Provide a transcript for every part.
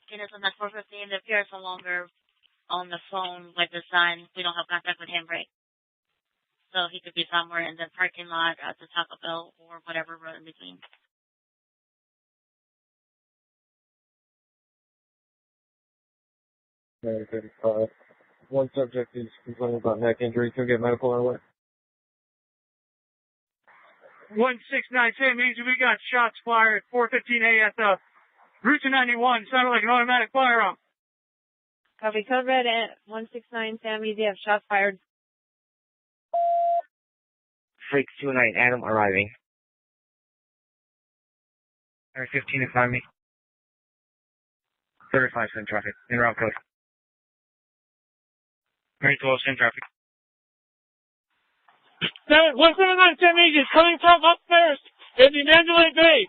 mechanism at 450 and the appears no longer on the phone with the sign. We don't have contact with him, right? So he could be somewhere in the parking lot at the Taco Bell or whatever road in between. Okay, 35. One subject is complaining about neck injury. Can we get medical our way? 169 San Easy, we got shots fired 4:15 at the Route 291. Sounded like an automatic firearm. Copy. Code red at 169 Sam Easy. Have shots fired. Freaks 29 Adam arriving. Area 15 in front of me. 35 in traffic. In route code. Very close in traffic. 179 San Easy is coming from upstairs in the Mandalay Bay.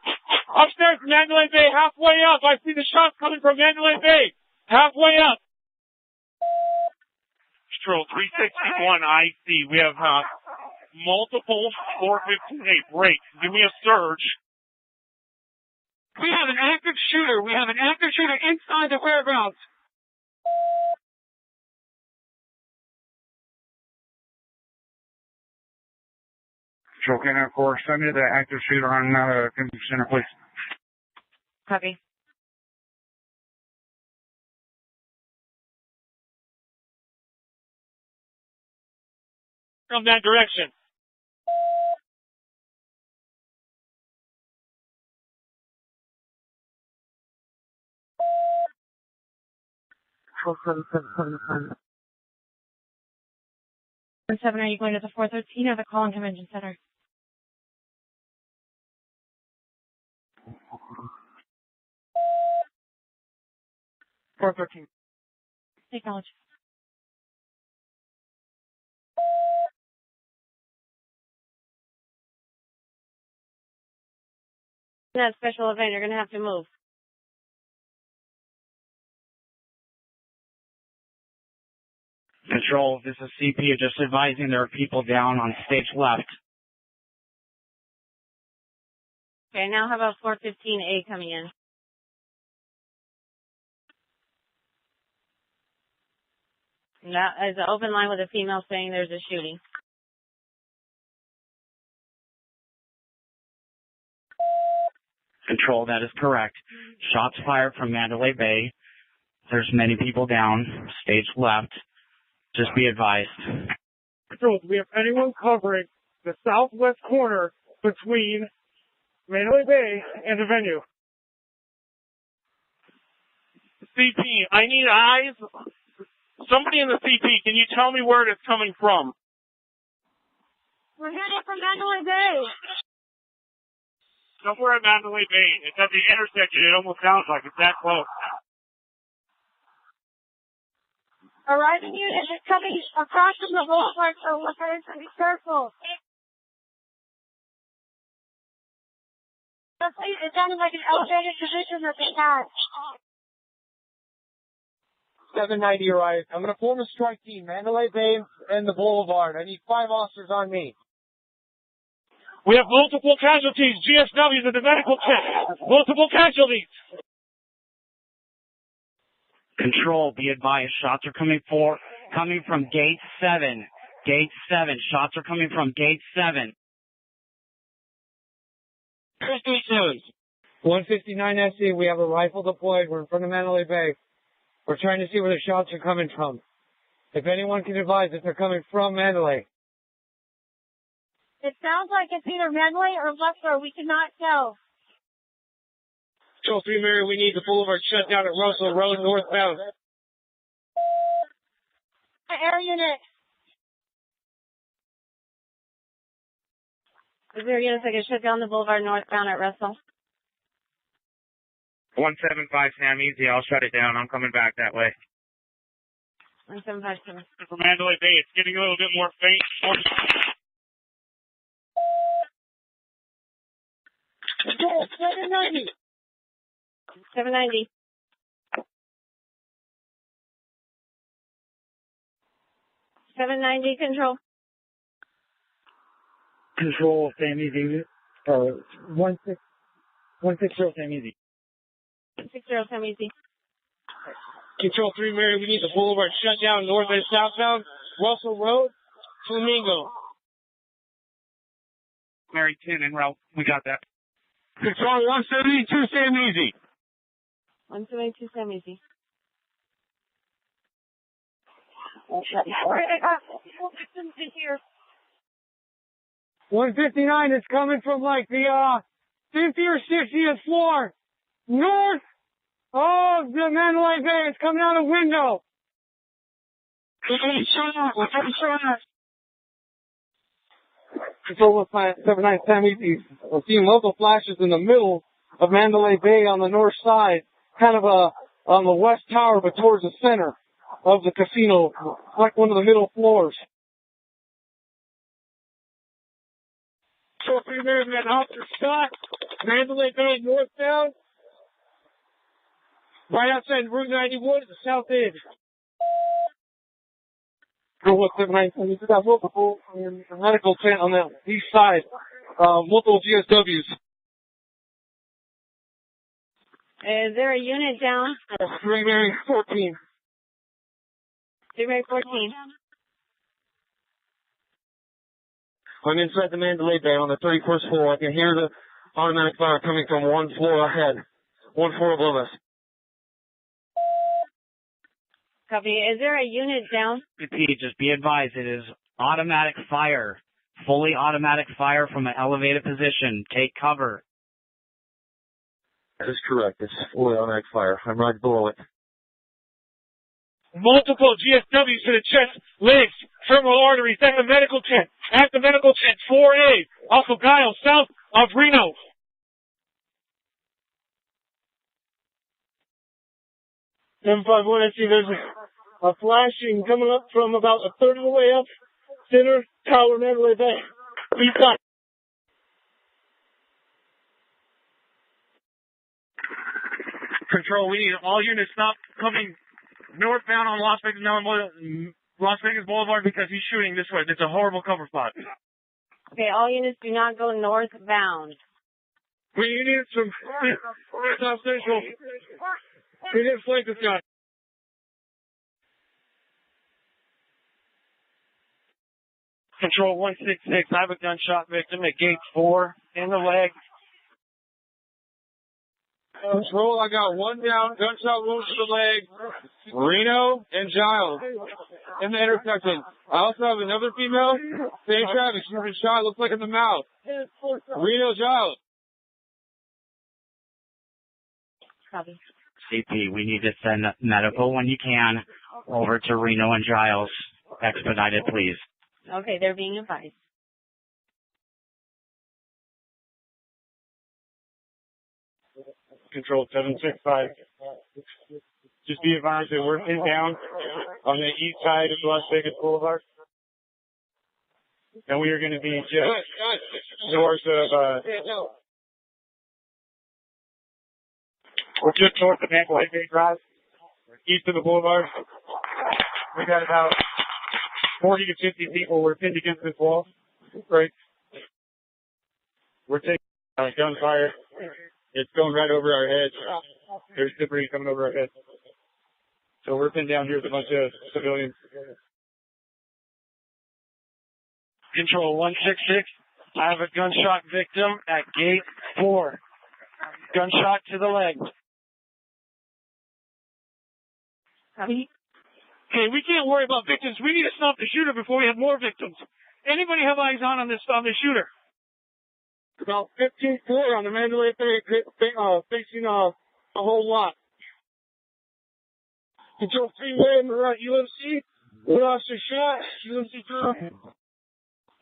Upstairs in Mandalay Bay, halfway up. I see the shots coming from Mandalay Bay. Halfway up. Control 361 IC. We have multiple 415A breaks. Give me a surge. We have an active shooter. We have an active shooter inside the whereabouts. Control Canada 4, send me to the active shooter on Convention Center, please. Copy. From that direction. Control 7, are you going to the 413 or the Collin Convention Center? .413. Acknowledge. That special event, you're going to have to move. Control, this is CP. Just advising there are people down on stage left. Okay, now how about 415A coming in? That is an open line with a female saying there's a shooting. Control, that is correct. Shots fired from Mandalay Bay. There's many people down, stage left. Just be advised. Control, do we have anyone covering the southwest corner between Mandalay Bay and the venue? CP, I need eyes. Somebody in the CP, can you tell me where it's coming from? We're headed from Mandalay Bay. Somewhere at Mandalay Bay. It's at the intersection. It almost sounds like it's that close. Arriving unit is coming across from the boulevard, so we're going to be careful. It sounded like an elevated position that they had. 790 arrived. I'm going to form a strike team, Mandalay Bay and the Boulevard. I need 5 officers on me. We have multiple casualties. GSWs at the medical tent. Multiple casualties. Control, be advised. Shots are coming from gate 7. Gate 7. Shots are coming from gate 7. 159 SC, we have a rifle deployed. We're in front of Mandalay Bay. We're trying to see where the shots are coming from. If anyone can advise if they're coming from Mandalay. It sounds like it's either Mandalay or Luxor. We cannot tell. Control 3 Mary, we need the Boulevard shut down at Russell Road northbound. Air unit. Is there units that can shut down the Boulevard northbound at Russell? 175 Sam Easy, I'll shut it down. I'm coming back that way. 175. From Mandalay Bay, it's getting a little bit more faint. 790. 790. Control. Control, Sam Easy. 160 Sam Easy. 60 Sam Easy. Control 3 Mary, we need the boulevard shut down north and southbound. Russell Road, Flamingo. Mary 10 en route. We got that. Control 172, Sam Easy. 172, Sam Easy. 159 is coming from like the 50th or 60th floor north of the Mandalay Bay. It's coming out a window. Control 179 Sam Easy. We're seeing local flashes in the middle of Mandalay Bay on the north side, kind of on the west tower, but towards the center of the casino, like one of the middle floors. So 3 Mary, we got an officer shot. Mandalay Bay northbound. Right outside Route 91 at the south end. Control 179, we got multiple medical tent on the east side, multiple GSWs. Is there a unit down? 3 Mary 14. 3 Mary 14. I'm inside the Mandalay Bay on the 31st floor. I can hear the automatic fire coming from one floor ahead, one floor above us. Copy. Is there a unit down? Repeat, just be advised, it is automatic fire. Fully automatic fire from an elevated position. Take cover. That is correct. It's fully automatic fire. I'm right below it. Multiple GSWs to the chest, legs, femoral arteries, at the medical tent. At the medical tent, 4A, off of Guile, south of Reno. M51, I see there's a flashing coming up from about a third of the way up. Center Tower, Mandalay Bay. We've got Control, we need all units stop coming northbound on Las Vegas Boulevard because he's shooting this way. It's a horrible cover spot. Okay, all units do not go northbound. We need units from South Central. We didn't flank this guy. Control 166, I have a gunshot victim at gate 4 in the leg. Control, I got one down, gunshot wounds to the leg, Reno and Giles in the intersection. I also have another female, same traffic, she's been shot, looks like in the mouth. Reno, Giles. Copy. CP, we need to send medical when you can over to Reno and Giles. Expedited, please. Okay, they're being advised. Control 765. Just be advised that we're pinned down on the east side of Las Vegas Boulevard. And we are going to be just north of, we're just north of Mandalay Bay Drive, east of the boulevard. We got about 40 to 50 people. We're pinned against this wall. Right. We're taking gunfire. It's going right over our heads. There's debris coming over our heads. So we're pinned down here with a bunch of civilians. Control 166. I have a gunshot victim at gate 4. Gunshot to the leg. Copy. Okay, we can't worry about victims. We need to stop the shooter before we have more victims. Anybody have eyes on this shooter? About 15th floor on the Mandalay Bay, facing a whole lot. Control 3 way in the right, UMC. We lost a shot. UMC drop.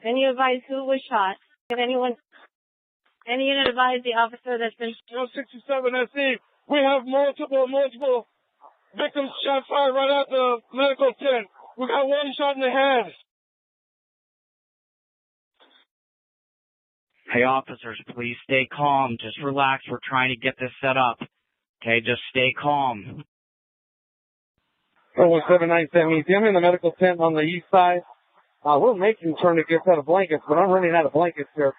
Can you advise who was shot? If any unit advise the officer that's been 67 SC. We have multiple victims shot fire right at the medical tent. We got one shot in the head. Hey, officers, please stay calm. Just relax. We're trying to get this set up. Okay, just stay calm. 179 I'm in the medical tent on the east side. We're making tourniquets out of blankets, but I'm running out of blankets here.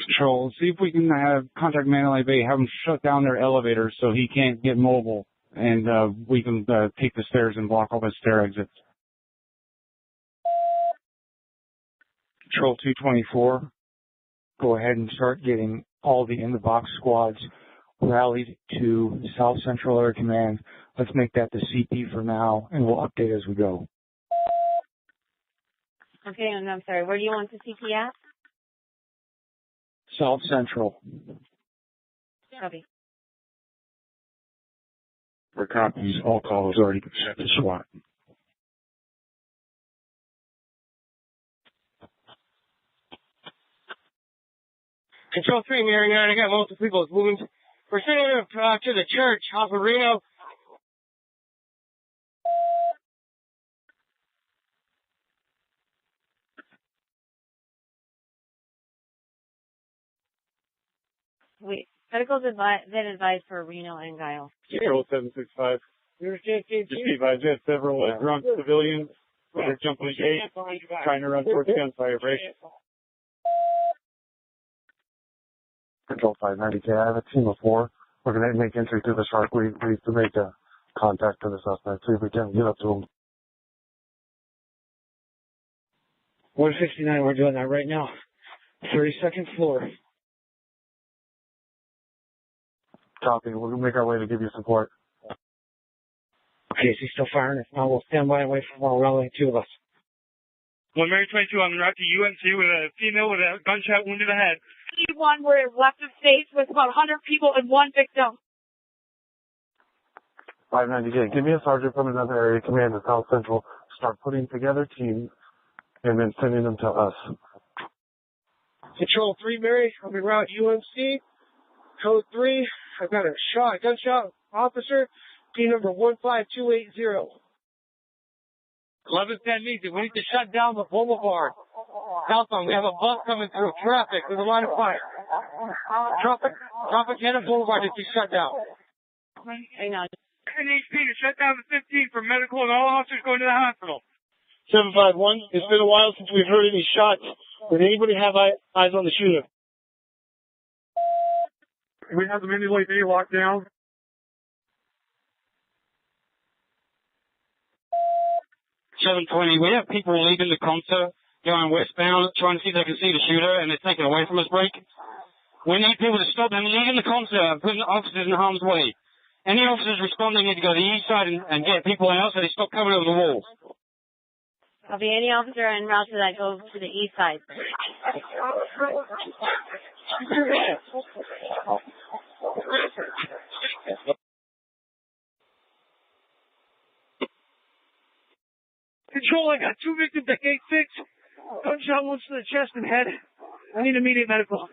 Control, see if we can have contact Mandalay Bay, have them shut down their elevators so he can't get mobile, and we can take the stairs and block all the stair exits. Control 224, go ahead and start getting all the in-the-box squads rallied to South Central Air Command. Let's make that the CP for now, and we'll update as we go. Okay, and I'm sorry, where do you want the CP at? South Central. Copy. For copies, all calls already been sent to SWAT. Control 3, Mary 9, I got multiple people moving. We're sending them to the church off of Reno. Wait, medical's been advised for Reno and Guile. Control 765. Just be advised, we have several drunk civilians that are jumping the gate, trying to run towards gunfire break. Control 590K, I have a team of 4. We're going to make entry to the shark. We need to make a contact to the suspect, see if we can get up to him. 169, we're doing that right now. 32nd floor. Copy. We'll make our way to give you support. Okay, is he still firing? If not, we'll stand by and wait for more rallying, 2 of us. 1 Mary 22, I'm route to UNC with a female with a gunshot wound in the head. One where it left of stage with about 100 people and 1 victim. 590K, give me a sergeant from another area command at South Central. Start putting together teams and then sending them to us. Control 3, Mary, I'm en route UNC. Code 3, I've got a gunshot officer, team number 15280. 1110 needs it. We need to shut down the boulevard. Southbound, we have a bus coming through. Traffic, there's a line of fire. Tropicana Boulevard needs to be shut down. Hang on. NHP to shut down the 15 for medical and all officers going to the hospital. 751, it's been a while since we've heard any shots. Does anybody have eyes on the shooter? We have the Mandalay Bay locked down. 720, we have people leaving the concert, going westbound, trying to see if they can see the shooter, and they're taken away from us, break. We need people to stop them leaving the concert, putting officers in harm's way. Any officers responding need to go to the east side and get people out so they stop coming over the walls. I'll be any officer en route to that go to the east side. Control, I got 2 victims at gate 6. Gunshot wounds to the chest and head. I need immediate medical.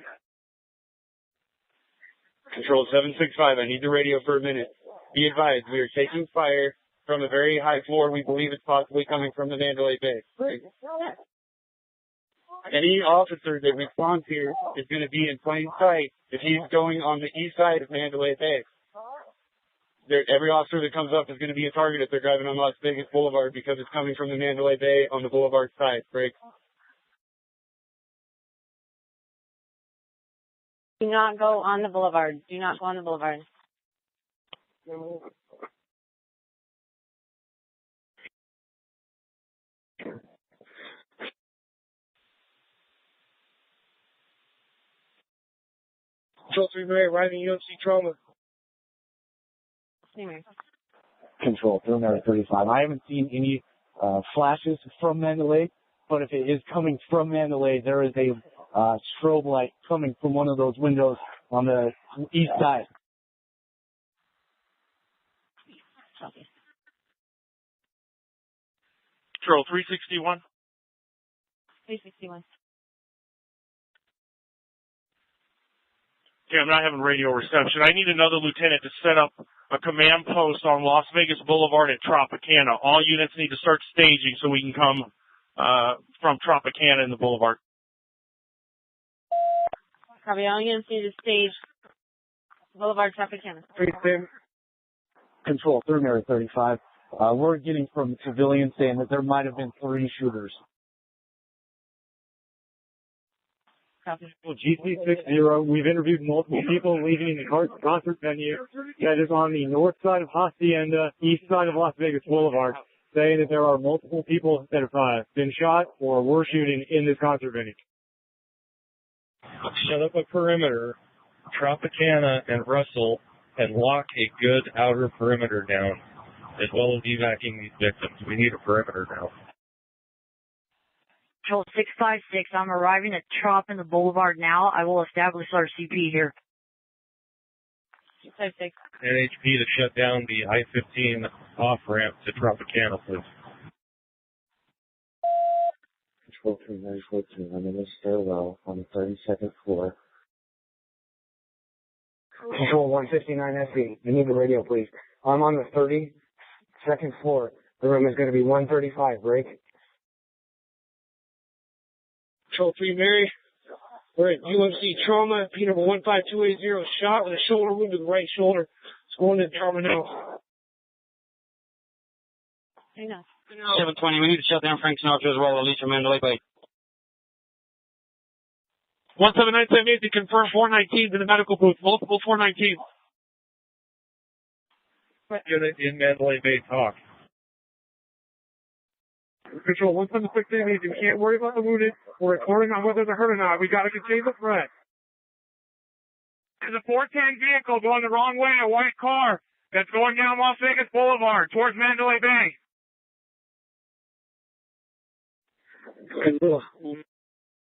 Control 765, I need the radio for a minute. Be advised, we are taking fire from a very high floor. We believe it's possibly coming from the Mandalay Bay. Any officer that responds here is going to be in plain sight if he's going on the east side of Mandalay Bay. Every officer that comes up is going to be a target if they're driving on Las Vegas Boulevard because it's coming from the Mandalay Bay on the boulevard side. Break. Do not go on the boulevard. Do not go on the boulevard. Control 3 Mary, arriving UNC trauma. Control, 35. I haven't seen any flashes from Mandalay, but if it is coming from Mandalay, there is a strobe light coming from one of those windows on the east side. Control 361. 361. Okay, I'm not having radio reception. I need another lieutenant to set up a command post on Las Vegas Boulevard at Tropicana. All units need to start staging so we can come from Tropicana in the boulevard. Copy. All units need to stage Boulevard Tropicana. Control, 35. We're getting from civilians saying that there might have been 3 shooters. GC60, we've interviewed multiple people leaving the concert venue that is on the north side of Hacienda, east side of Las Vegas Boulevard, saying that there are multiple people that have been shot or were shooting in this concert venue. Set up a perimeter, Tropicana and Russell, and lock a good outer perimeter down, as well as evacuating these victims. We need a perimeter now. Control 656, I'm arriving at Trop in the Boulevard now. I will establish our CP here. 656. NHP to shut down the I-15 off-ramp to Tropicana, please. Control 3942, I'm in the stairwell on the 32nd floor. Control 159 SE, I need the radio, please. I'm on the 32nd floor. The room is going to be 135, break. Control 3 Mary, we're at UMC Trauma, P number 15280, shot with a shoulder wound to the right shoulder. It's going into trauma now. Hang on. 720, we need to shut down Frank Sinatra as well, Alicia Mandalay Bay. 17978 to confirm 419 to the medical booth, multiple 419. Unit in Mandalay Bay, talk. Control 17678, you can't worry about the wounded. We're reporting on whether they're hurt or not. We got to contain the threat. There's a 410 vehicle going the wrong way, a white car that's going down Las Vegas Boulevard towards Mandalay Bay.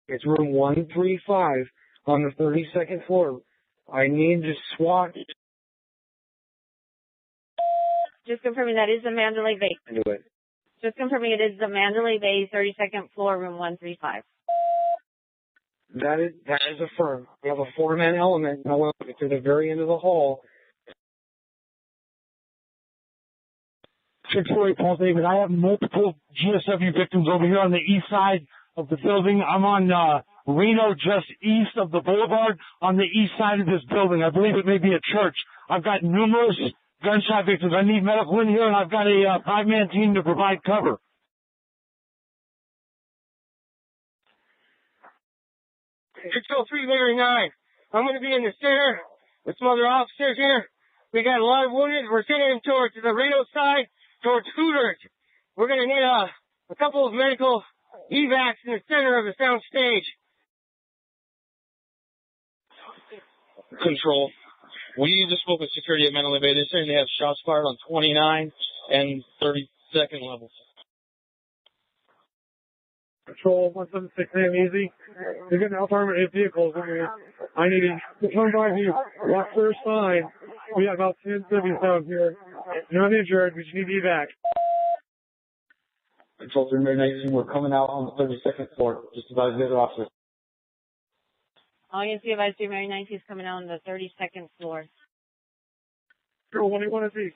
It's room 135 on the 32nd floor. I need to SWAT. Just confirming that is the Mandalay Bay. Do it. Just confirming it is the Mandalay Bay, 32nd floor, room 135. That is affirmed. We have a 4-man element. However, to the very end of the hall. 648 Paul David. I have multiple GSW victims over here on the east side of the building. I'm on Reno, just east of the boulevard, on the east side of this building. I believe it may be a church. I've got numerous gunshot victims. I need medical in here, and I've got a 5-man team to provide cover. Control 3 Mary 9. I'm going to be in the center with some other officers here. We got a lot of wounded. We're sending them towards the Reno side, towards Hooters. We're going to need a couple of medical evacs in the center of the sound stage. Control. We just spoke with security at Mandalay Bay. They're saying they have shots fired on 29 and 32nd levels. Control 176 easy. They're getting out-armored vehicles in here. I need to come by here. That first sign. We got about 10 civvies down here. You're not injured. We just need evac. Control 3 Mary 9, we're coming out on the 32nd floor. Just about the other officers. All you see about 3 Mary 19 is coming out on the 32nd floor. Control 181 SE.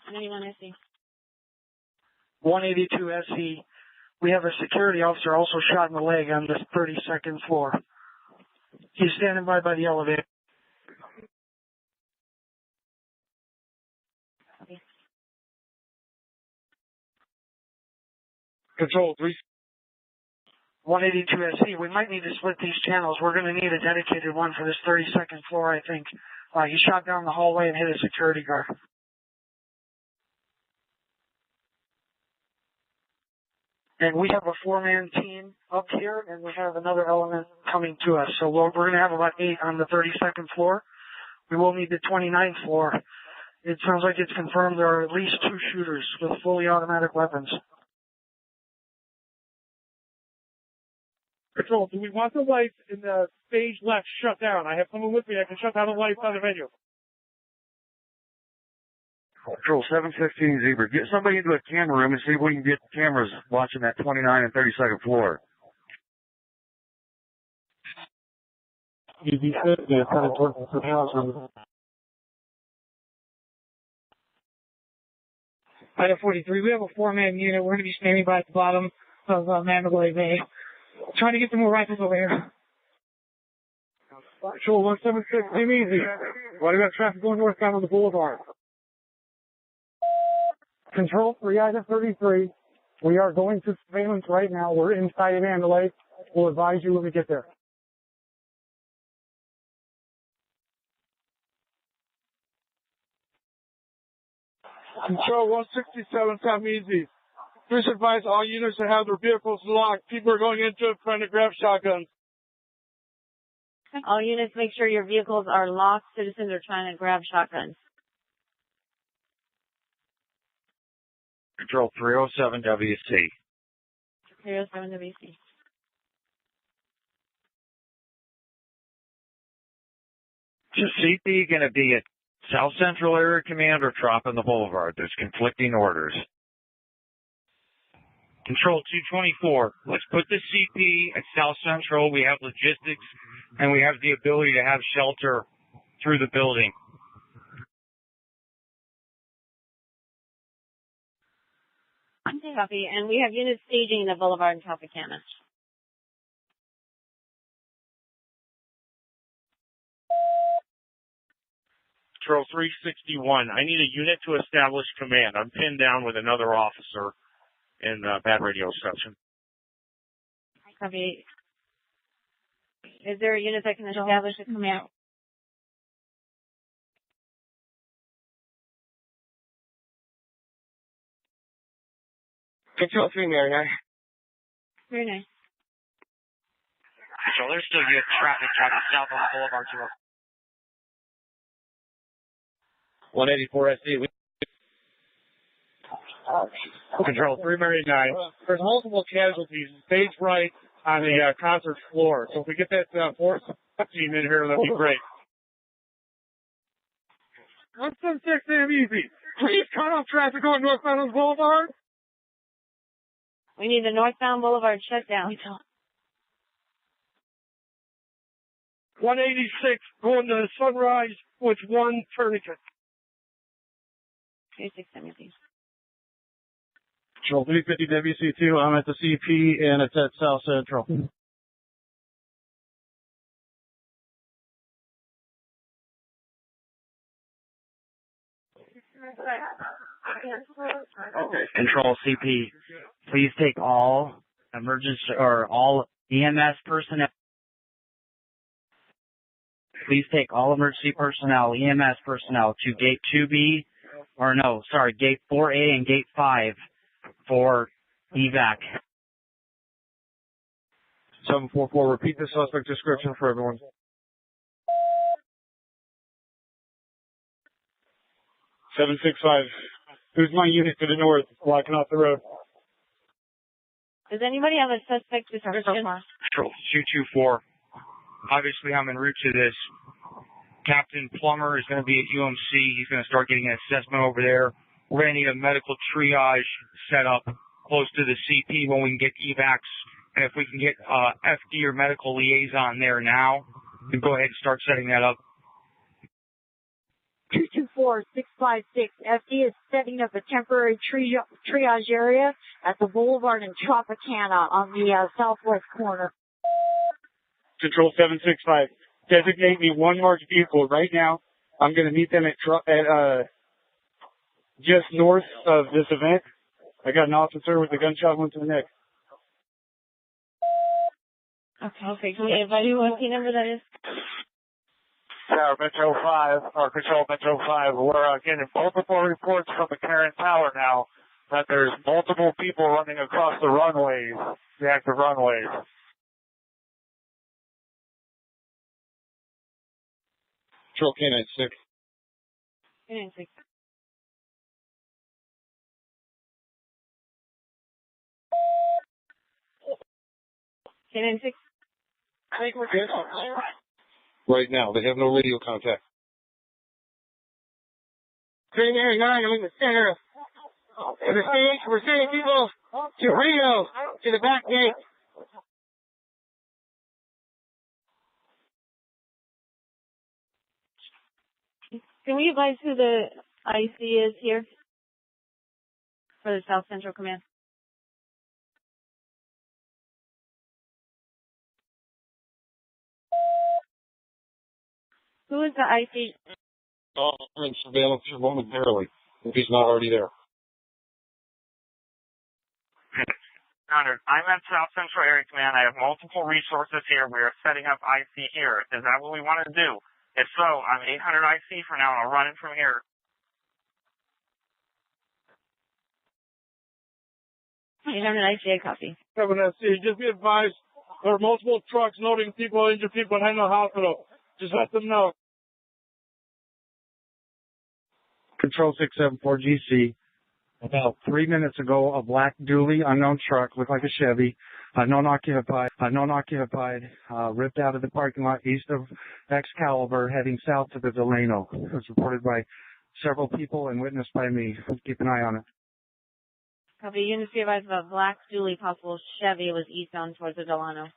181 SE. 182 SE. We have a security officer also shot in the leg on the 32nd floor. He's standing by the elevator. Okay. Control 3. 182 SE. We might need to split these channels. We're going to need a dedicated one for this 32nd floor, I think. He shot down the hallway and hit a security guard. And we have a 4-man team up here, and we have another element coming to us. So we're going to have about 8 on the 32nd floor. We will need the 29th floor. It sounds like it's confirmed there are at least 2 shooters with fully automatic weapons. Control, do we want the lights in the stage left shut down? I have someone with me. I can shut down the lights on the venue. Control 715 Zebra. Get somebody into a camera room and see if we can get cameras watching that 29 and 32nd floor. Easy fit, yeah, kind of towards the house room. Item 43, we have a 4-man unit. We're going to be standing by at the bottom of Mandalay Bay. Trying to get some more rifles over here. Control 176, aim easy. Why do we got traffic going northbound on the boulevard? Control 3 Item 33. We are going to surveillance right now. We're inside of Mandalay. We'll advise you when we get there. Control 167, come easy. Please advise all units to have their vehicles locked. People are going into it trying to grab shotguns. All units, make sure your vehicles are locked. Citizens are trying to grab shotguns. Control 307 WC. 307 WC. Is CP going to be at South Central Area Command or Trop in the Boulevard? There's conflicting orders. Control 224. Let's put the CP at South Central. We have logistics and we have the ability to have shelter through the building. Copy. And we have units staging the Boulevard in Tropicana. Control 361. I need a unit to establish command. I'm pinned down with another officer in bad radio reception. Copy. Is there a unit that can establish a command? Control 3, Mary. Very nice. So there's still good traffic south on Boulevard 184 SD. Control 3 Mary 9. There's multiple casualties stage right on the concert floor. So if we get that force team in here, that'd be great. 176 AM easy. Please cut off traffic on northbound Boulevard. We need the northbound Boulevard shut down. 186 going to Sunrise with one tourniquet. 2670. Control 350 WC2. I'm at the CP and it's at South Central. Control CP, please take all emergency or all EMS personnel. Please take all emergency personnel, EMS personnel to gate 2B, gate 4A and gate 5 for evac. 744, repeat the suspect description for everyone. Seven 6-5. Who's my unit to the north, blocking off the road? Does anybody have a suspect description? Control 224. Obviously, I'm en route to this. Captain Plummer is going to be at UMC. He's going to start getting an assessment over there. We're going to need a medical triage set up close to the CP when we can get evacs. And if we can get FD or medical liaison there now, we can go ahead and start setting that up. 224-656. FD is setting up a temporary triage area at the Boulevard in Tropicana on the southwest corner. Control 765. Designate me one marked vehicle right now. I'm going to meet them at just north of this event. I got an officer with a gunshot wound to the neck. Okay. Can we invite you what number that is? Tower Metro 5, or Control Metro 5, we're getting multiple reports from the Karen Tower now that there's multiple people running across the runways, the active runways. Control K-9 6. K-9 6. K-9 6. I think we're good. Right now, they have no radio contact. Green Area 9, I'm in the center. We're sending people to Rio, to the back gate. Can we advise who the IC is here for the South Central Command? Who is the IC? I'm in surveillance momentarily, if he's not already there. 600. I'm at South Central Area Command. I have multiple resources here. We are setting up IC here. Is that what we want to do? If so, I'm 800 IC for now, and I'll run it from here. 800 ICA copy. 7 SC, just be advised, there are multiple trucks loading people, injured people at Henry Hospital. Just let them know. Control 674 GC. About 3 minutes ago, a black dually unknown truck, looked like a Chevy, unknown occupied, ripped out of the parking lot east of Excalibur, heading south to the Delano. It was reported by several people and witnessed by me. Keep an eye on it. Copy. Units be advised of a black dually possible Chevy was eastbound towards the Delano.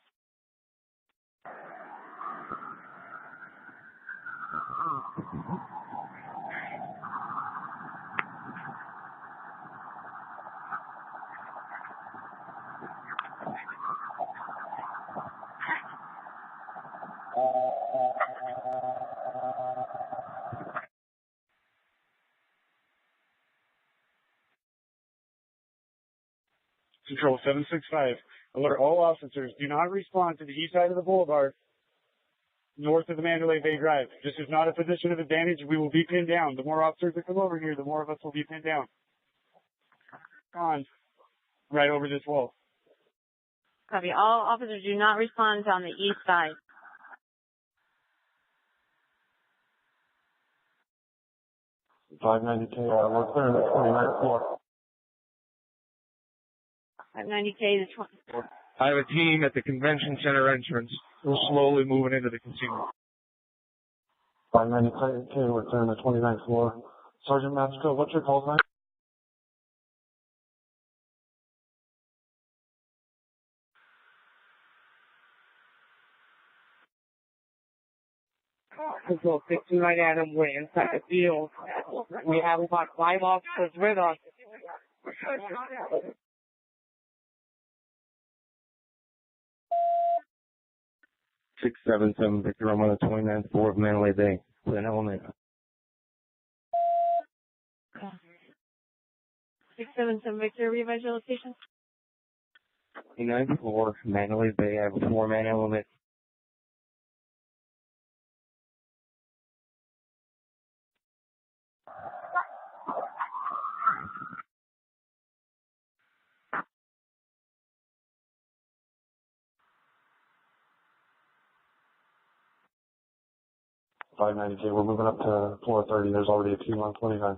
Control 765. Alert all officers. Do not respond to the east side of the boulevard, north of the Mandalay Bay Drive. This is not a position of advantage. We will be pinned down. The more officers that come over here, the more of us will be pinned down. On. Right over this wall. Copy. All officers do not respond on the east side. $590K, we're clearing the 29th floor. 590K to 20. I have a team at the convention center entrance. We're slowly moving into the casino. 590K, we're clearing the 29th floor. Sergeant Matsco, what's your call sign? Control 69 Adam, we're inside the field. We have about 5 officers with us. 677 Victor, I'm on the 29th floor of Mandalay Bay with an element. 677 Victor, revise your location. 29th floor, Mandalay Bay. I have a 4-man element. $590K, we're moving up to floor 30. There's already a team on 29.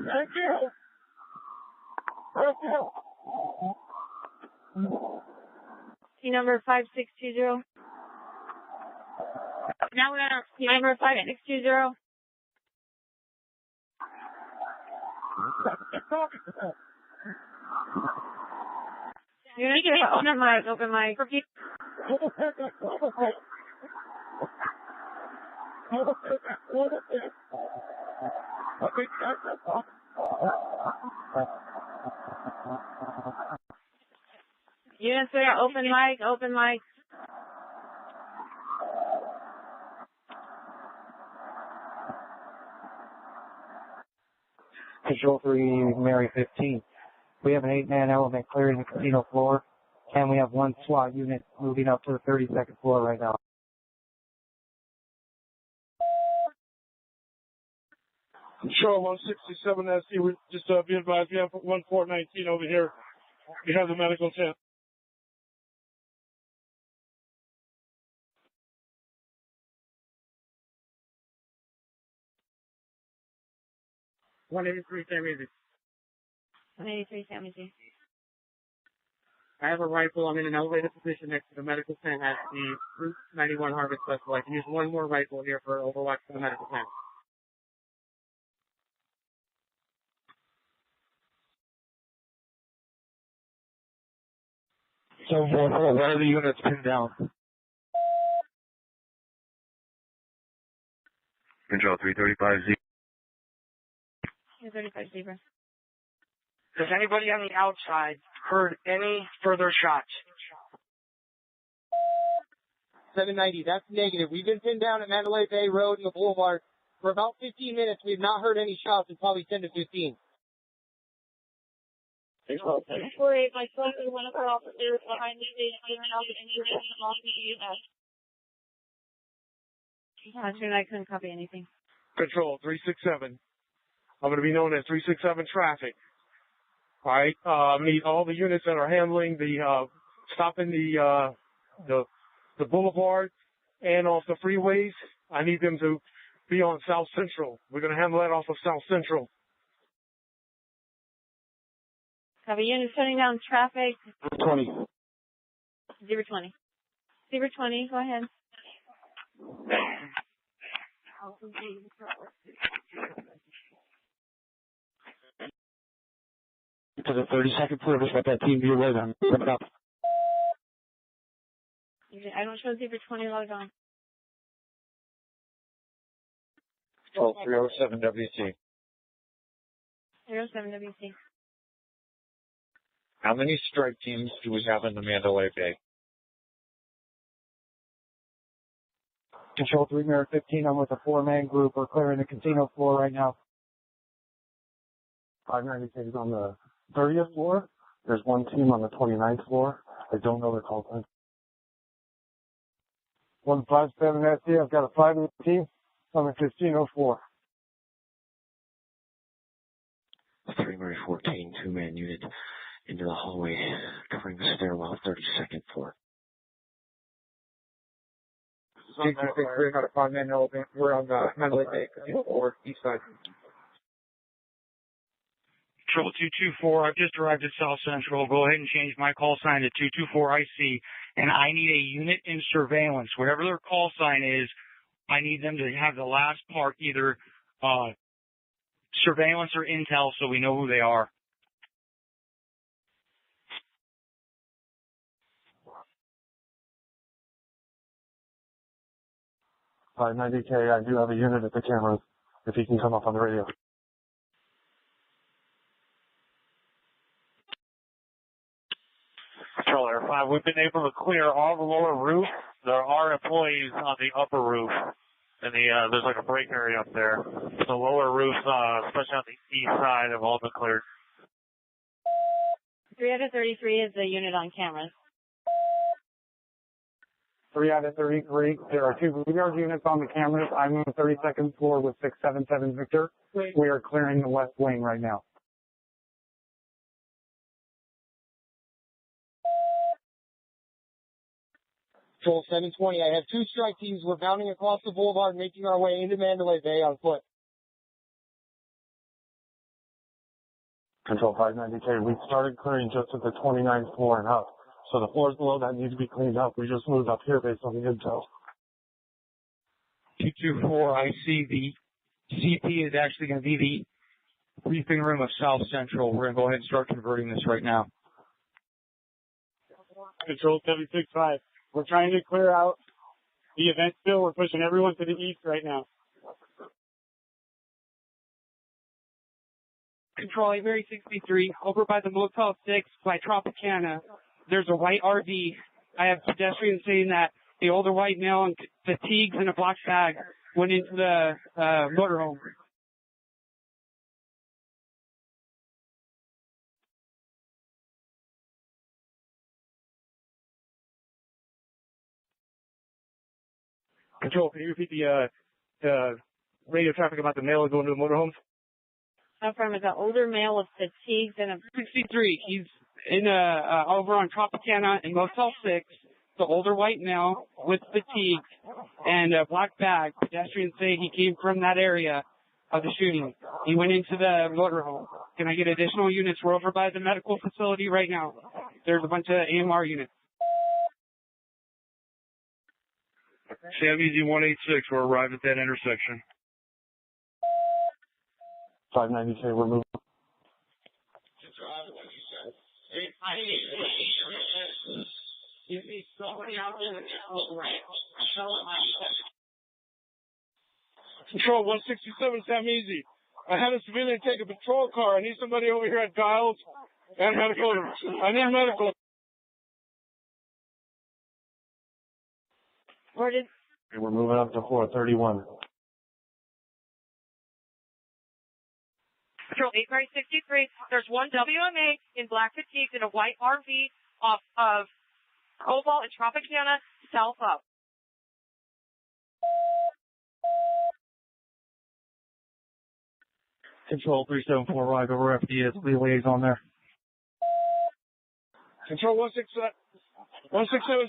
Thank you. Thank you. Team number 5620. Now we're gonna Team number 5620. You're gonna get open mic. Units, we got open mic. Control 3, Mary 15. We have an 8-man element clearing the casino floor, and we have 1 SWAT unit moving up to the 32nd floor right now. Control 167 SC, we just be advised, we have 1419 over here. We have the medical tent. $183 San Luis. 183 San Luis. I have a rifle. I'm in an elevated position next to the medical tent at the Route 91 Harvest Festival. I can use one more rifle here for overwatch for the medical tent. 744, where are the units pinned down? Control 335Z. 335 Zebra. Has anybody on the outside heard any further shots? 790, that's negative. We've been pinned down at Mandalay Bay Road and the Boulevard for about 15 minutes. We've not heard any shots in probably 10 to 15. 48, my son is one of our officers behind me. They didn't have anything along the EMS. I couldn't copy anything. Control 367. I'm going to be known as 367 traffic. All right. I need all the units that are handling the stopping the boulevard and off the freeways. I need them to be on South Central. We're going to handle that off of South Central. Copy. Unit shutting down traffic. 20. Zebra 20. Zebra 20, go ahead. To the 32nd floor, just let that team be away then. Wrap it up. I don't show Zebra 20 logged on. Control 307 WC. 07 WC. How many strike teams do we have in the Mandalay Bay? Control 3 Mirror 15, I'm with a 4-man group. We're clearing the casino floor right now. 596 is on the 30th floor. There's one team on the 29th floor. I don't know their call time. 157 SD, I've got a 5-man team on the casino floor. 3 Murray 14, 2-man unit into the hallway, covering the stairwell, 32nd floor. We're not a 5-man elephant. We're on the Mandalay Bay Casino Floor, east side. Control 224, I've just arrived at South Central. Go ahead and change my call sign to 224 IC, and I need a unit in surveillance. Whatever their call sign is, I need them to have the last part, either surveillance or intel, so we know who they are. All right, 90K, I do have a unit at the cameras, if he can come up on the radio. Control Air 5, we've been able to clear all the lower roof. There are employees on the upper roof, and there's like a break area up there. The lower roofs, especially on the east side, have all been cleared. 3 out of 33 is the unit on cameras. 3 out of 33. There are 2 Boulevard units on the cameras. I'm on the 32nd floor with 677 Victor. We are clearing the west wing right now. Control 720, I have 2 strike teams. We're bounding across the boulevard, making our way into Mandalay Bay on foot. Control 590K, we started clearing just at the 29th floor and up. So the floors below that need to be cleaned up. We just moved up here based on the intel. 224, I see the CP is actually going to be the briefing room of South Central. We're going to go ahead and start converting this right now. Control 765. We're trying to clear out the event still. We're pushing everyone to the east right now. Control Avery 63, over by the Motel 6 by Tropicana. There's a white RV. I have pedestrians saying that the older white male in fatigues and a black bag went into the motorhome. Control, can you repeat the radio traffic about the male going to the motorhomes? From is an older male with fatigues and a 63. He's in over on Tropicana in Motel 6. The older white male with fatigue and a black bag. Pedestrians say he came from that area of the shooting. He went into the motorhome. Can I get additional units? We're over by the medical facility right now. There's a bunch of AMR units. Sam Easy 186, we're arrived at that intersection. 590, say we're moving. Control 167, Sam Easy. I had a civilian take a patrol car. I need somebody over here at Giles and medical. I need medical. Where did? We're moving up to 431. Patrol 863, there's one WMA in black fatigues in a white RV off of Cobalt and Tropicana, south up. Control 374, right over FD, it's the liaison there. Control 167,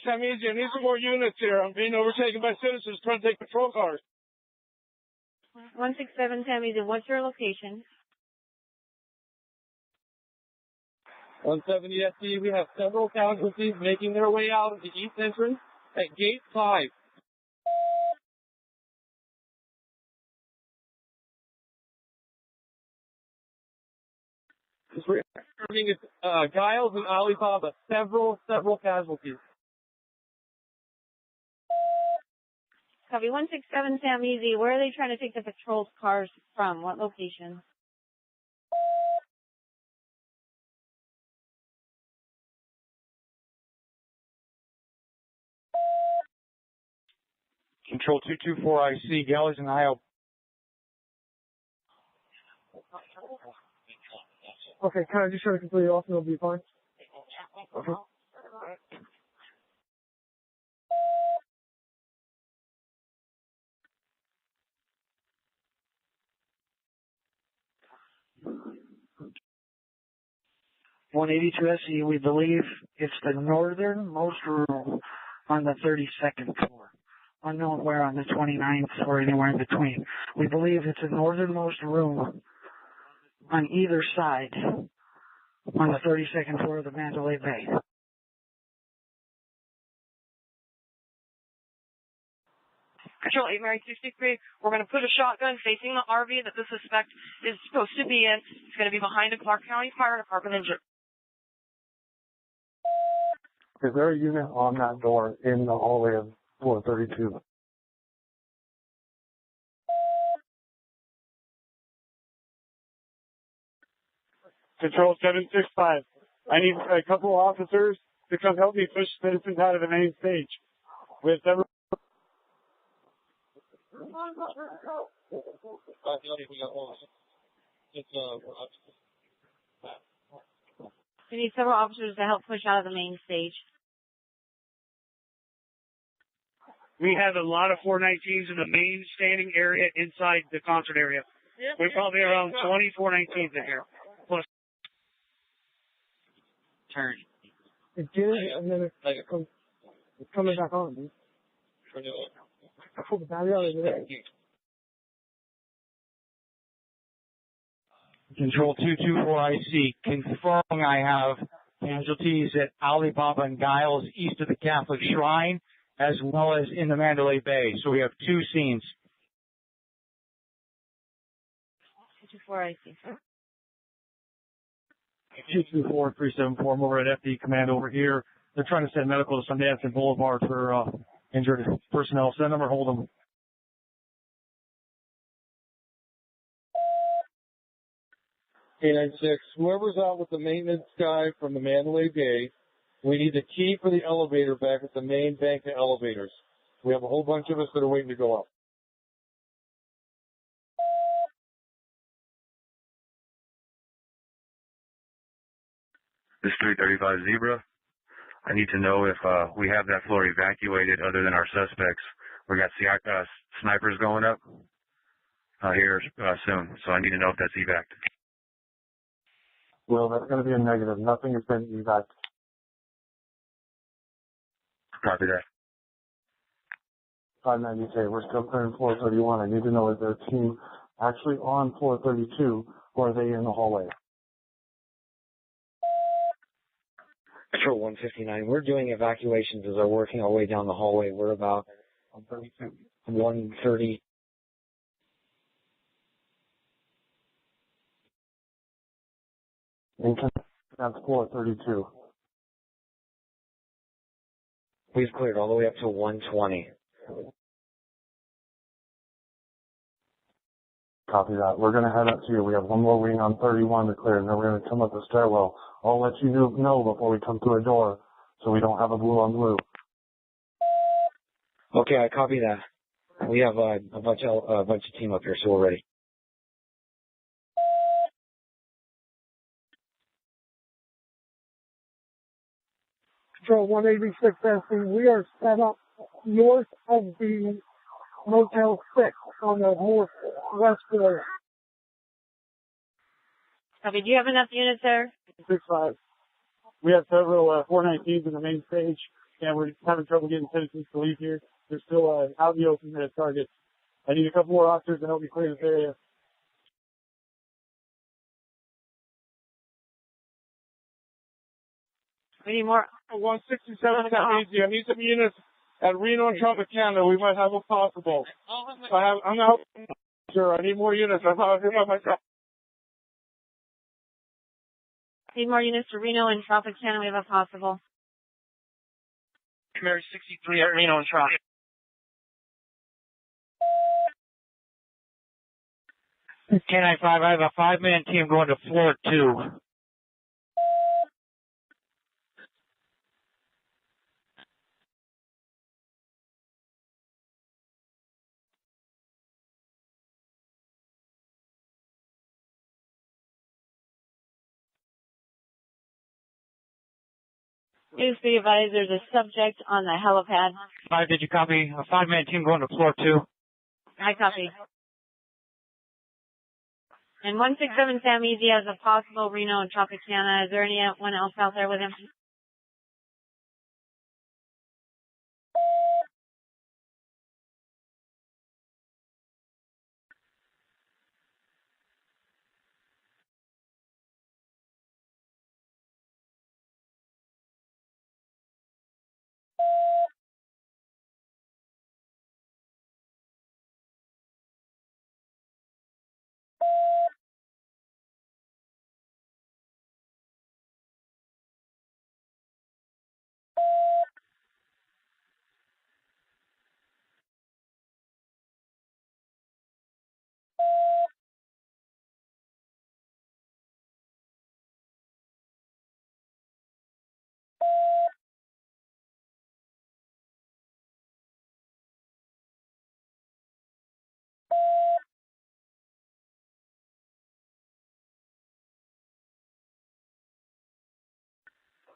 Sam Easy. I need some more units here. I'm being overtaken by citizens trying to take patrol cars. 167 Tammy's, and what's your location? 170 SD, we have several casualties making their way out of the east entrance at gate 5. We're serving Giles and Alibaba, several casualties. Copy 167 Sam Easy. Where are they trying to take the patrol cars from? What location? Control 224, I see Gallows and Isle. Okay, can I just try to complete it off and it'll be fine? Okay. SE, we believe it's the northernmost room on the 32nd floor. Unknown where on the 29th or anywhere in between. We believe it's the northernmost room on either side on the 32nd floor of the Mandalay Bay. Control 863, we're going to put a shotgun facing the RV that the suspect is supposed to be in. It's going to be behind a Clark County Fire Department engine. Is there a unit on that door in the hallway of 432? Control 765. I need a couple of officers to come help me push citizens out of the main stage. We have several. We need several officers to help push out of the main stage. We have a lot of 419s in the main standing area inside the concert area. We're probably around 20 419s in here. Plus. Turn. Get it, and then it's coming back on, dude. Pull the battery out of it. Control 224, I see. Confirming I have casualties at Alibaba and Giles east of the Catholic Shrine, as well as in the Mandalay Bay. So we have two scenes. 224, I see. 224 374, I'm over at FD Command over here. They're trying to send medical to Sundance and Boulevard for injured personnel. Send them or hold them. K96, whoever's out with the maintenance guy from the Mandalay Bay, we need the key for the elevator back at the main bank of elevators. We have a whole bunch of us that are waiting to go up. This 335 Zebra. I need to know if we have that floor evacuated other than our suspects. We got snipers going up here soon, so I need to know if that's evac. Well, that's going to be a negative. Nothing has been evac. Copy that. 590, say we're still clearing 431. I need to know, is there a team actually on 432, or are they in the hallway? Control 159, we're doing evacuations as we're working our way down the hallway. We're about 130. That's floor 32. We've cleared all the way up to 120. Copy that. We're going to head up to you. We have one more wing on 31 to clear, and then we're going to come up the stairwell. I'll let you know before we come through a door so we don't have a blue on blue. Okay, I copy that. We have a bunch of team up here, so we're ready. Control 186 SC, we are set up north of the Motel 6 on the northwest floor. Copy. Do you have enough units there? 6-5. We have several 419s in the main stage, and we're having trouble getting citizens to leave here. They're still out in the open at targets. I need a couple more officers to help me clear this area. We need more. 167 easy. I need some units at Reno and Tropicana. We might have a possible. I'm out. Sure, I need more units. I'm out here by myself. Need more units to Reno and Tropicana. We have a possible. Mary 63 at Reno and Trop. 1095, I have a 5-man team going to floor 2. Please be advised there's a subject on the helipad. 5, did you copy? A 5-man team going to floor 2. I copy. And 167 Sam Easy has a possible Reno and Tropicana. Is there anyone else out there with him?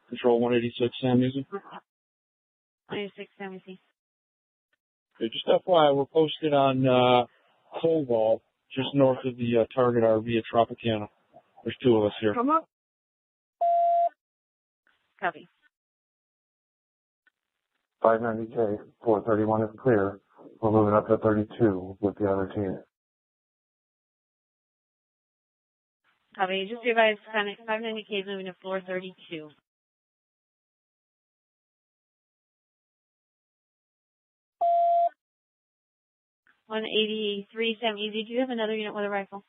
Control 186, Sam Easy. 186 Sam Easy. Okay, just FYI, we're posted on Cobalt, just north of the target RV at Tropicana. There's 2 of us here. Come up. Copy. 590K, 431 is clear. We're moving up to 32 with the other team. Copy. Just be advised 590K is moving to floor 32. 183 Sam Easy. Do you have another unit with a rifle?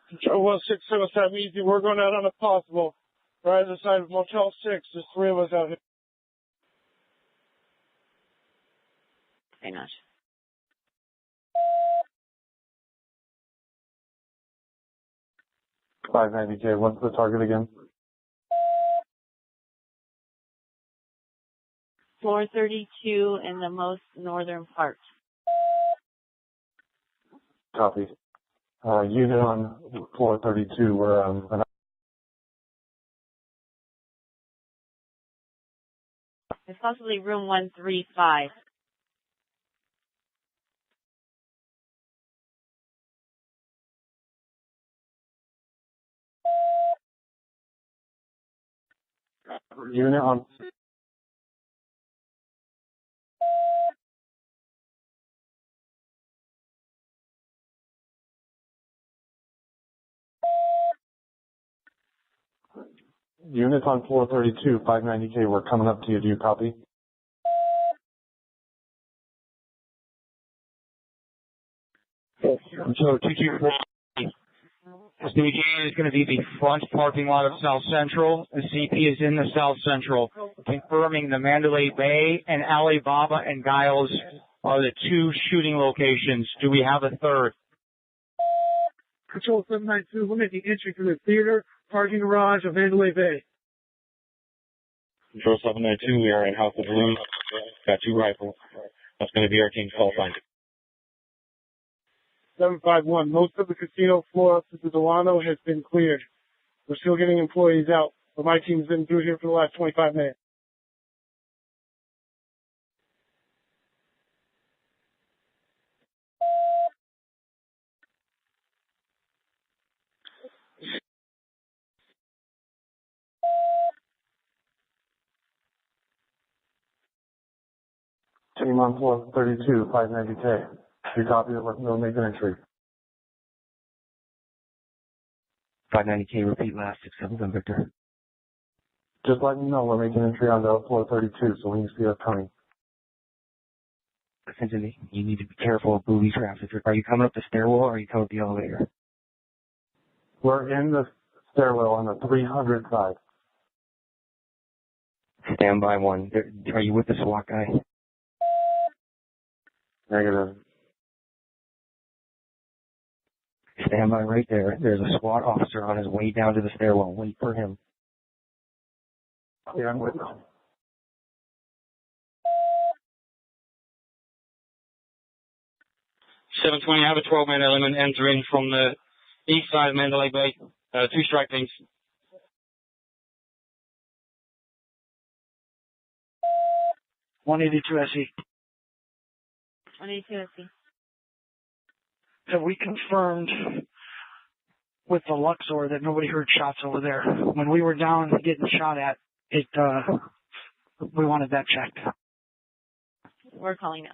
Control 167 Sam Easy. We're going out on a possible. Right on the side of Motel 6. There's 3 of us out here. Very much. $590K, what's the target again? Floor 32 in the most northern part. Copy. Unit on floor 32, we're It's possibly room 135. unit on Units on floor 32, 590K, we're coming up to you. Do you copy? So 224. This new unit is going to be the front parking lot of South Central. The CP is in the South Central, confirming the Mandalay Bay and Alibaba and Giles are the two shooting locations. Do we have a third? Control 792, limit the entry to the theater, parking garage of Mandalay Bay. Control 792, we are in House of Balloon. Got 2 rifles. That's going to be our team's call sign. 751, most of the casino floor up to the Delano has been cleared. We're still getting employees out, but my team's been through here for the last 25 minutes. Team on floor 32, 590K. You copy it, we'll make an entry. 590K, repeat last 6-7, Victor. Just let me know we're making entry on the floor 32, so when you see us coming. Essentially, you need to be careful of booby traps. Are you coming up the stairwell or are you coming up the elevator? We're in the stairwell on the 300 side. Stand by 1. Are you with the SWAT guy? Negative. Stand by right there. There's a SWAT officer on his way down to the stairwell. Wait for him. Yeah, I'm with you. 720, I have a 12-man element entering from the east side of Mandalay Bay. 2 strike teams. .182 SE. 182 SC. Have we confirmed with the Luxor that nobody heard shots over there? When we were down getting shot at, we wanted that checked. We're calling now.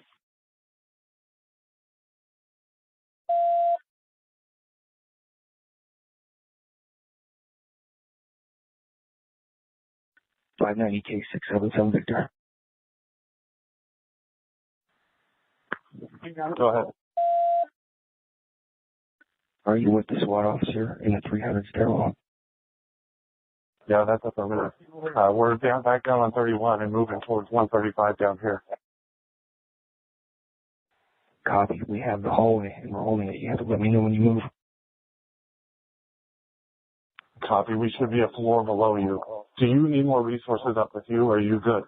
.590K, 677, Victor. Go ahead. Are you with the SWAT officer in the 300 stairwell? Yeah, that's affirmative. We're back down on 31 and moving towards 135 down here. Copy. We have the hallway and we're holding it. You have to let me know when you move. Copy. We should be a floor below you. Do you need more resources up with you, or are you good?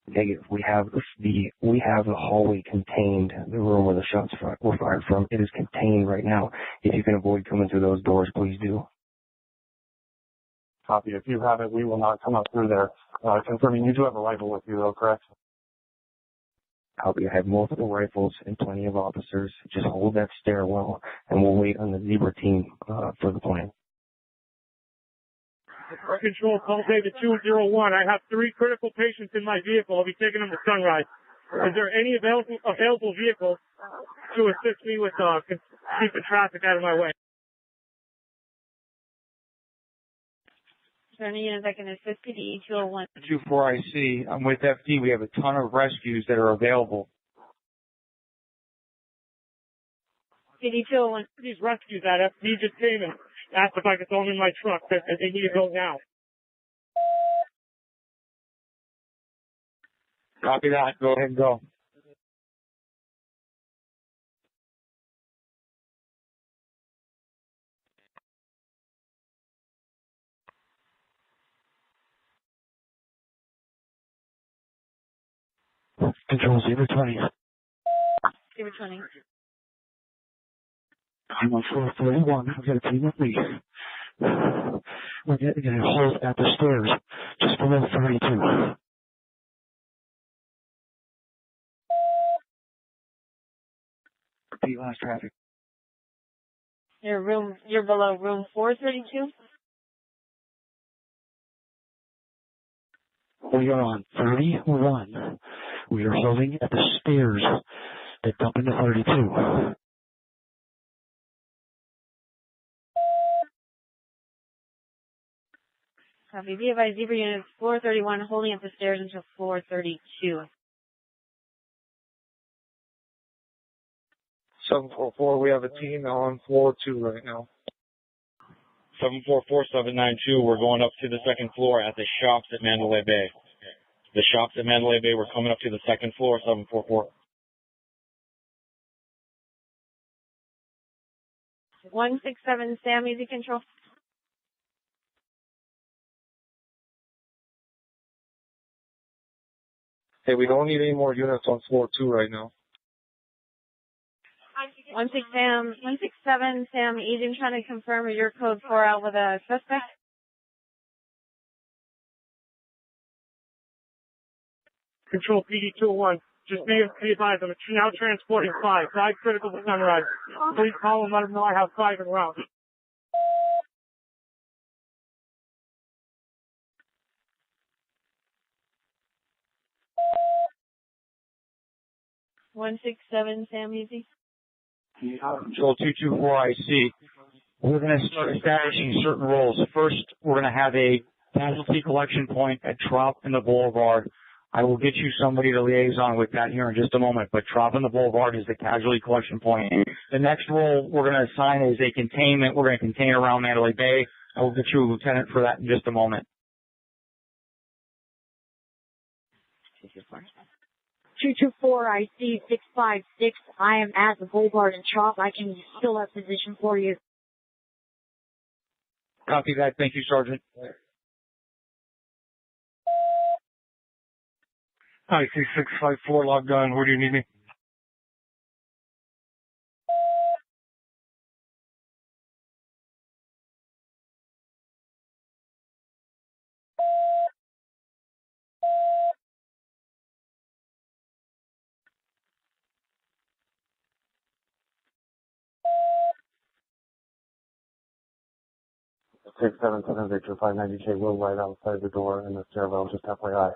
Negative. We have the hallway contained. The room where the shots were fired from. It is contained right now. If you can avoid coming through those doors, please do. Copy. If you have it, we will not come up through there. Confirming you do have a rifle with you, though, correct? Copy. I have multiple rifles and plenty of officers. Just hold that stairwell, and we'll wait on the Zebra team for the plan. Control, call David 201. I have 3 critical patients in my vehicle. I'll be taking them to Sunrise. Is there any available vehicles to assist me with keeping traffic out of my way? Is there any unit that can assist you? The 201. 24IC. I'm with FD. We have a ton of rescues that are available. PD 201. These rescues at FD just came and asked if I could throw them in my truck. They need to go now. Copy that. Go ahead and go. Control 020. 020. I'm on floor 31. I've got a team with me. We're getting a hold at the stairs, just below 32. Repeat last traffic. You're below room 432? We are on 31. We are holding at the stairs that dump into 32. Copy. Be advised, Zebra units floor 31 holding up the stairs until floor 32. 744, we have a team on floor 2 right now. 744-792, we're going up to the second floor at the shops at Mandalay Bay. The shops at Mandalay Bay, we're coming up to the second floor, 744. 167 Sam, easy control. Hey, we don't need any more units on floor 2 right now. 167 Sam, easy, trying to confirm your code 4 out with a suspect. Control PD 201. Just be advised, I'm now transporting 5 critical to Sunrise. Please call and let them know I have 5 en route. One 167 Sam, easy. Control 224, IC. We're going to start establishing certain roles. First, we're going to have a casualty collection point at Trop and the Boulevard. I will get you somebody to liaison with that here in just a moment, but Trop and the Boulevard is the casualty collection point. The next role we're going to assign is a containment. We're going to contain around Mandalay Bay. I will get you a lieutenant for that in just a moment. 224 IC 656. I am at the Boulevard and Trop. I can fill that position for you. Copy that. Thank you, Sergeant. IC 654, logged on. Where do you need me? Six seven seven Victor 590K will right outside the door in the stairwell, just FYI.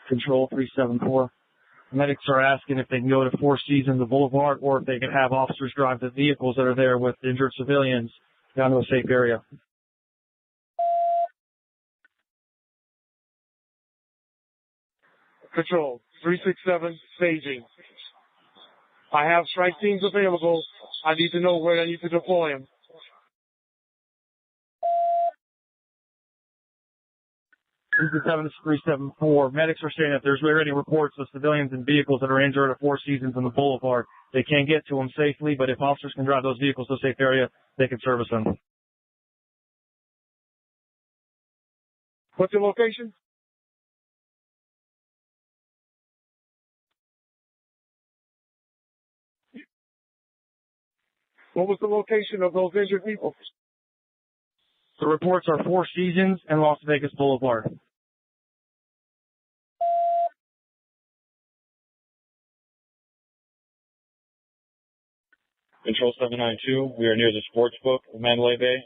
Control 374. Medics are asking if they can go to Four Seasons, the Boulevard, or if they can have officers drive the vehicles that are there with injured civilians down to a safe area. Control 367 staging. I have strike teams available. I need to know where I need to deploy them. 374. Medics are saying that there's already reports of civilians and vehicles that are injured at Four Seasons and the Boulevard. They can't get to them safely, but if officers can drive those vehicles to a safe area, they can service them. What's your location? What was the location of those injured people? The reports are Four Seasons and Las Vegas Boulevard. Control 792, we are near the sports book of Mandalay Bay.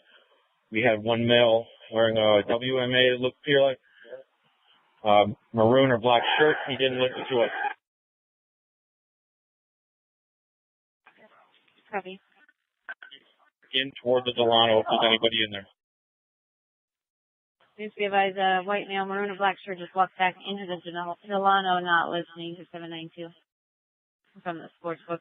We had one male wearing a WMA, it looked like, maroon or black shirt. He didn't listen to us. Copy. In toward the Delano if there's anybody in there. Please be advised, white male, maroon and black shirt just walked back into the Delano, not listening to 792 from the sports book.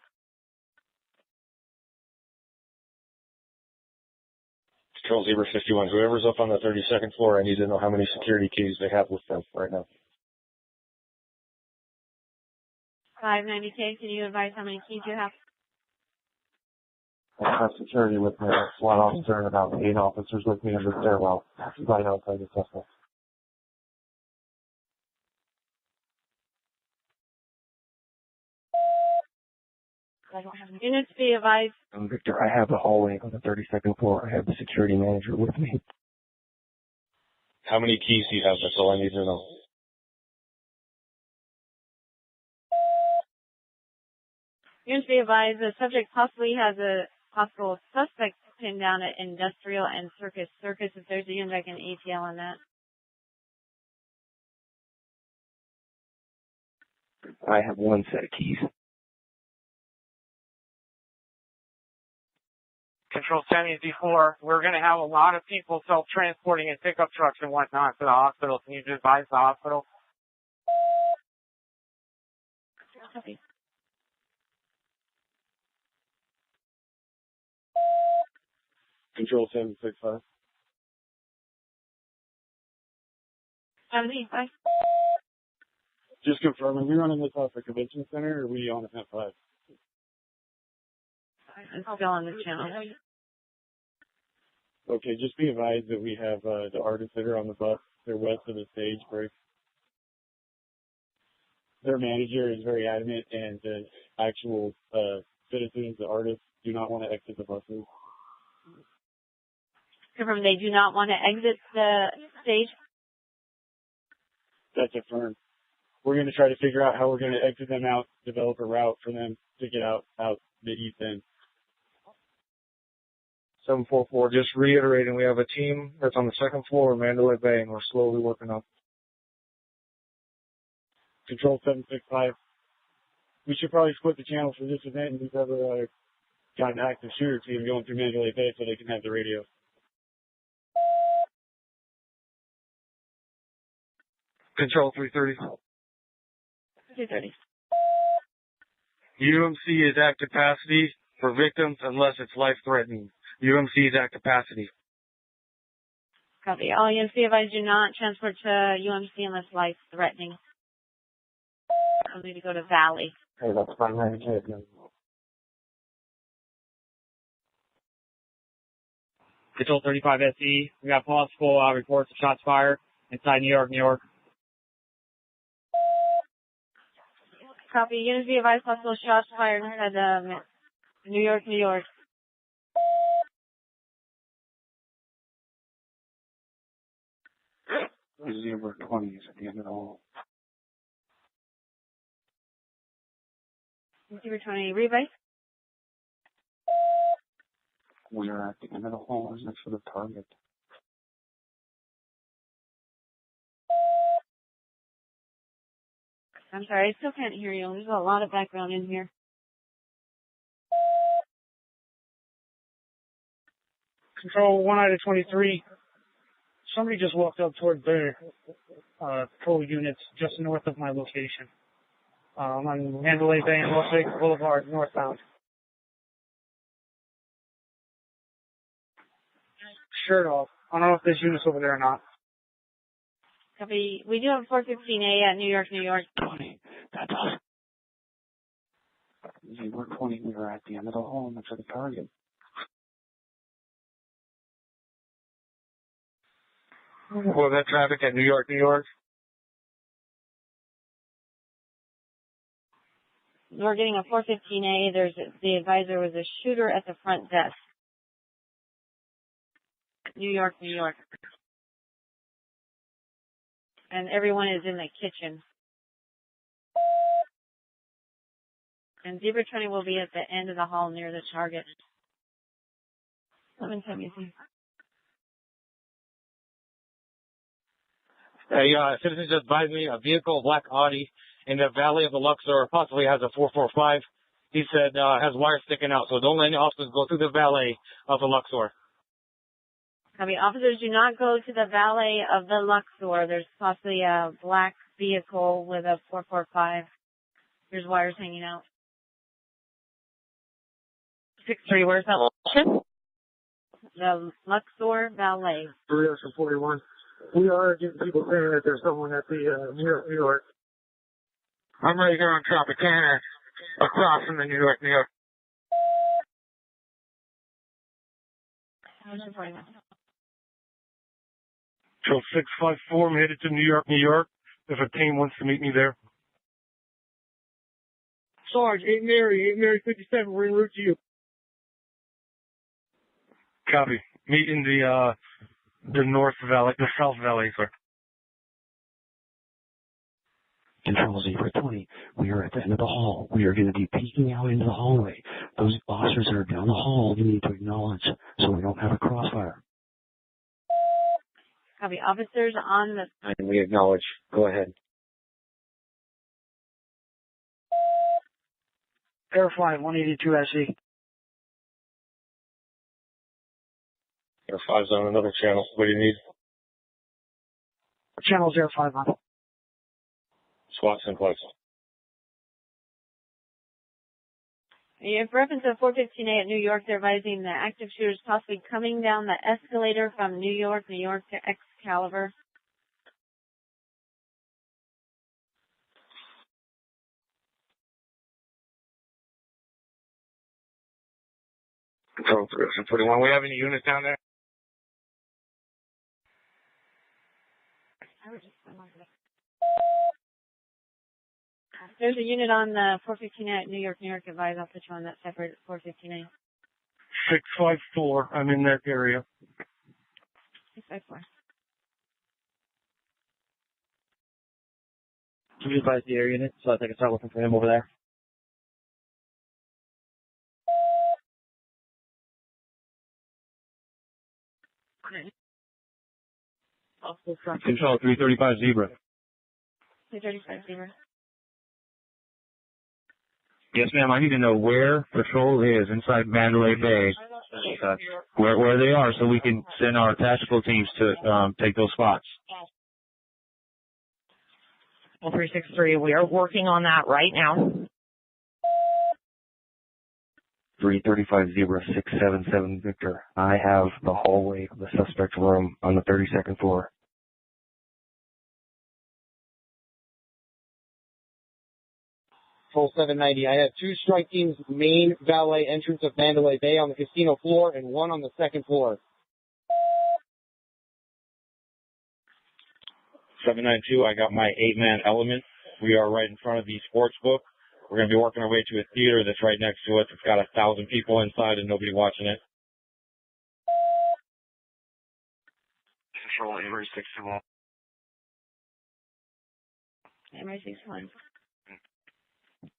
Control 051. Whoever's up on the 32nd floor, I need to know how many security keys they have with them right now. 590K, can you advise how many keys you have? I have security with me, a SWAT officer and about 8 officers with me in the stairwell, right outside the suspect. Units be advised. Victor, I have the hallway on the 32nd floor. I have the security manager with me. How many keys do you have? That's all I need to know. Units be advised, the subject possibly has a possible suspect pinned down at Industrial and Circus. Circus, if there's a unit, I can ATL on that. I have 1 set of keys. Control 74, we're going to have a lot of people self-transporting in pickup trucks and whatnot to the hospital. Can you advise the hospital? Copy. Control 765. 75. Just confirming, we running this off the convention center, or are we on F 5? It's still on the channel. Okay, just be advised that we have the artists that are on the bus. They're west of the stage break. Their manager is very adamant, and the actual citizens, the artists, do not want to exit the buses. Confirm they do not want to exit the stage. That's affirmed. We're going to try to figure out how we're going to exit them out, develop a route for them to get out the east end. 744, just reiterating, we have a team that's on the 2nd floor of Mandalay Bay, and we're slowly working up. Control 765. We should probably split the channel for this event and we've ever got an active shooter team going through Mandalay Bay so they can have the radio. Control 330. 230. UMC is at capacity for victims unless it's life-threatening. UMC is at capacity. Copy. All UMC advised do not transport to UMC unless life-threatening. I'll need to go to Valley. Hey, that's 590K. Control 35 SE. We got possible reports of shots fired inside New York, New York. Copy. Units be advised possible shots fired inside New York, New York. Zebra 20 is at the end of the hall. Zebra 20, rebase. We are at the end of the hall. Is next for the target. I'm sorry, I still can't hear you. There's a lot of background in here. Control 1 out of 23. Somebody just walked up toward their patrol units just north of my location. On Mandalay Bay and Las Vegas Boulevard, northbound. Shirt off. I don't know if there's units over there or not. Copy. We do have 415A at New York, New York. 20. That's us. Zebra 20. We are at the end of the hall. Next for the target. Well, that traffic at New York, New York. We're getting a 415A. The advisor was a shooter at the front desk. New York, New York. And everyone is in the kitchen. And Zebra 20 will be at the end of the hall near the target. 1170. Hey, citizens just advised me a vehicle, a black Audi, in the valley of the Luxor, possibly has a 445. He said has wires sticking out, so don't let any officers go through the valet of the Luxor. Copy. Officers do not go to the valet of the Luxor. There's possibly a black vehicle with a 445. There's wires hanging out. 6-3, where's that location? The Luxor Valet. 341. We are getting people saying that there's someone at the New York, New York. I'm right here on Tropicana, across from the New York, New York. Control 654, I'm headed to New York, New York. If a team wants to meet me there. Sarge, 8 Mary 57, we're en route to you. Copy. Meet in the North Valley, the South Valley, sir. Control 020, we are at the end of the hall. We are going to be peeking out into the hallway. Those officers that are down the hall, you need to acknowledge so we don't have a crossfire. Copy. Officers on the... And we acknowledge. Go ahead. Verify 182 SE. Air 5's on another channel. What do you need? Channel 05 on. SWAT's in place. In reference to 415A at New York, they're advising the active shooters possibly coming down the escalator from New York, New York to Excalibur. Control 341, we have any units down there? There's a unit on the 415A at New York, New York. Advise I'll put you on that separate 415A. 654, I'm in that area. 654. Can you advise the air unit so I can start looking for him over there? Control 335 Zebra. 335 Zebra. Yes, ma'am. I need to know where patrol is inside Mandalay Bay, where they are, so we can send our tactical teams to take those spots. 363, we are working on that right now. 335 Zebra 677 Victor. I have the hallway of the suspect room on the 32nd floor. Control 790. I have 2 strike teams main valet entrance of Mandalay Bay on the casino floor and 1 on the 2nd floor. 792, I got my 8-man element. We are right in front of the sports book. We're going to be working our way to a theater that's right next to us. It's got 1,000 people inside and nobody watching it. Control Amory 61. Amory 61.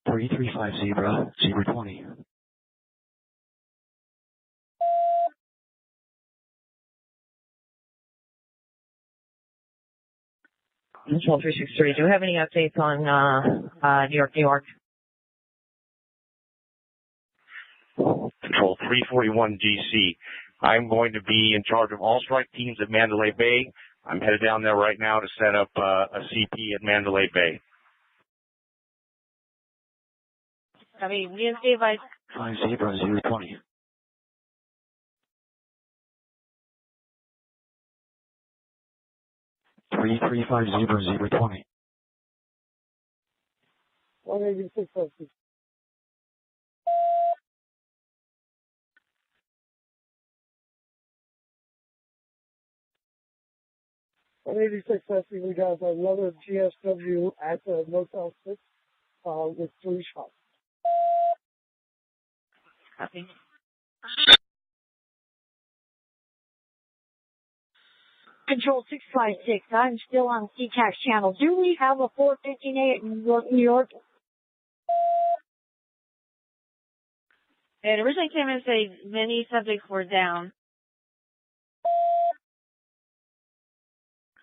335 Zebra, Zebra 20. Control 363, do you have any updates on New York, New York? Control 341 DC. I'm going to be in charge of all strike teams at Mandalay Bay. I'm headed down there right now to set up a CP at Mandalay Bay. Copy. WSD advise. 5 Zebra, 020. Three 5 Zebra, Zebra 20. 186 SE. We got another GSW at the Motel 6 with 3 shots. Copy. Control 656, I'm still on CTAX channel. Do we have a 415A at New York, New York? It originally came in and said many subjects were down.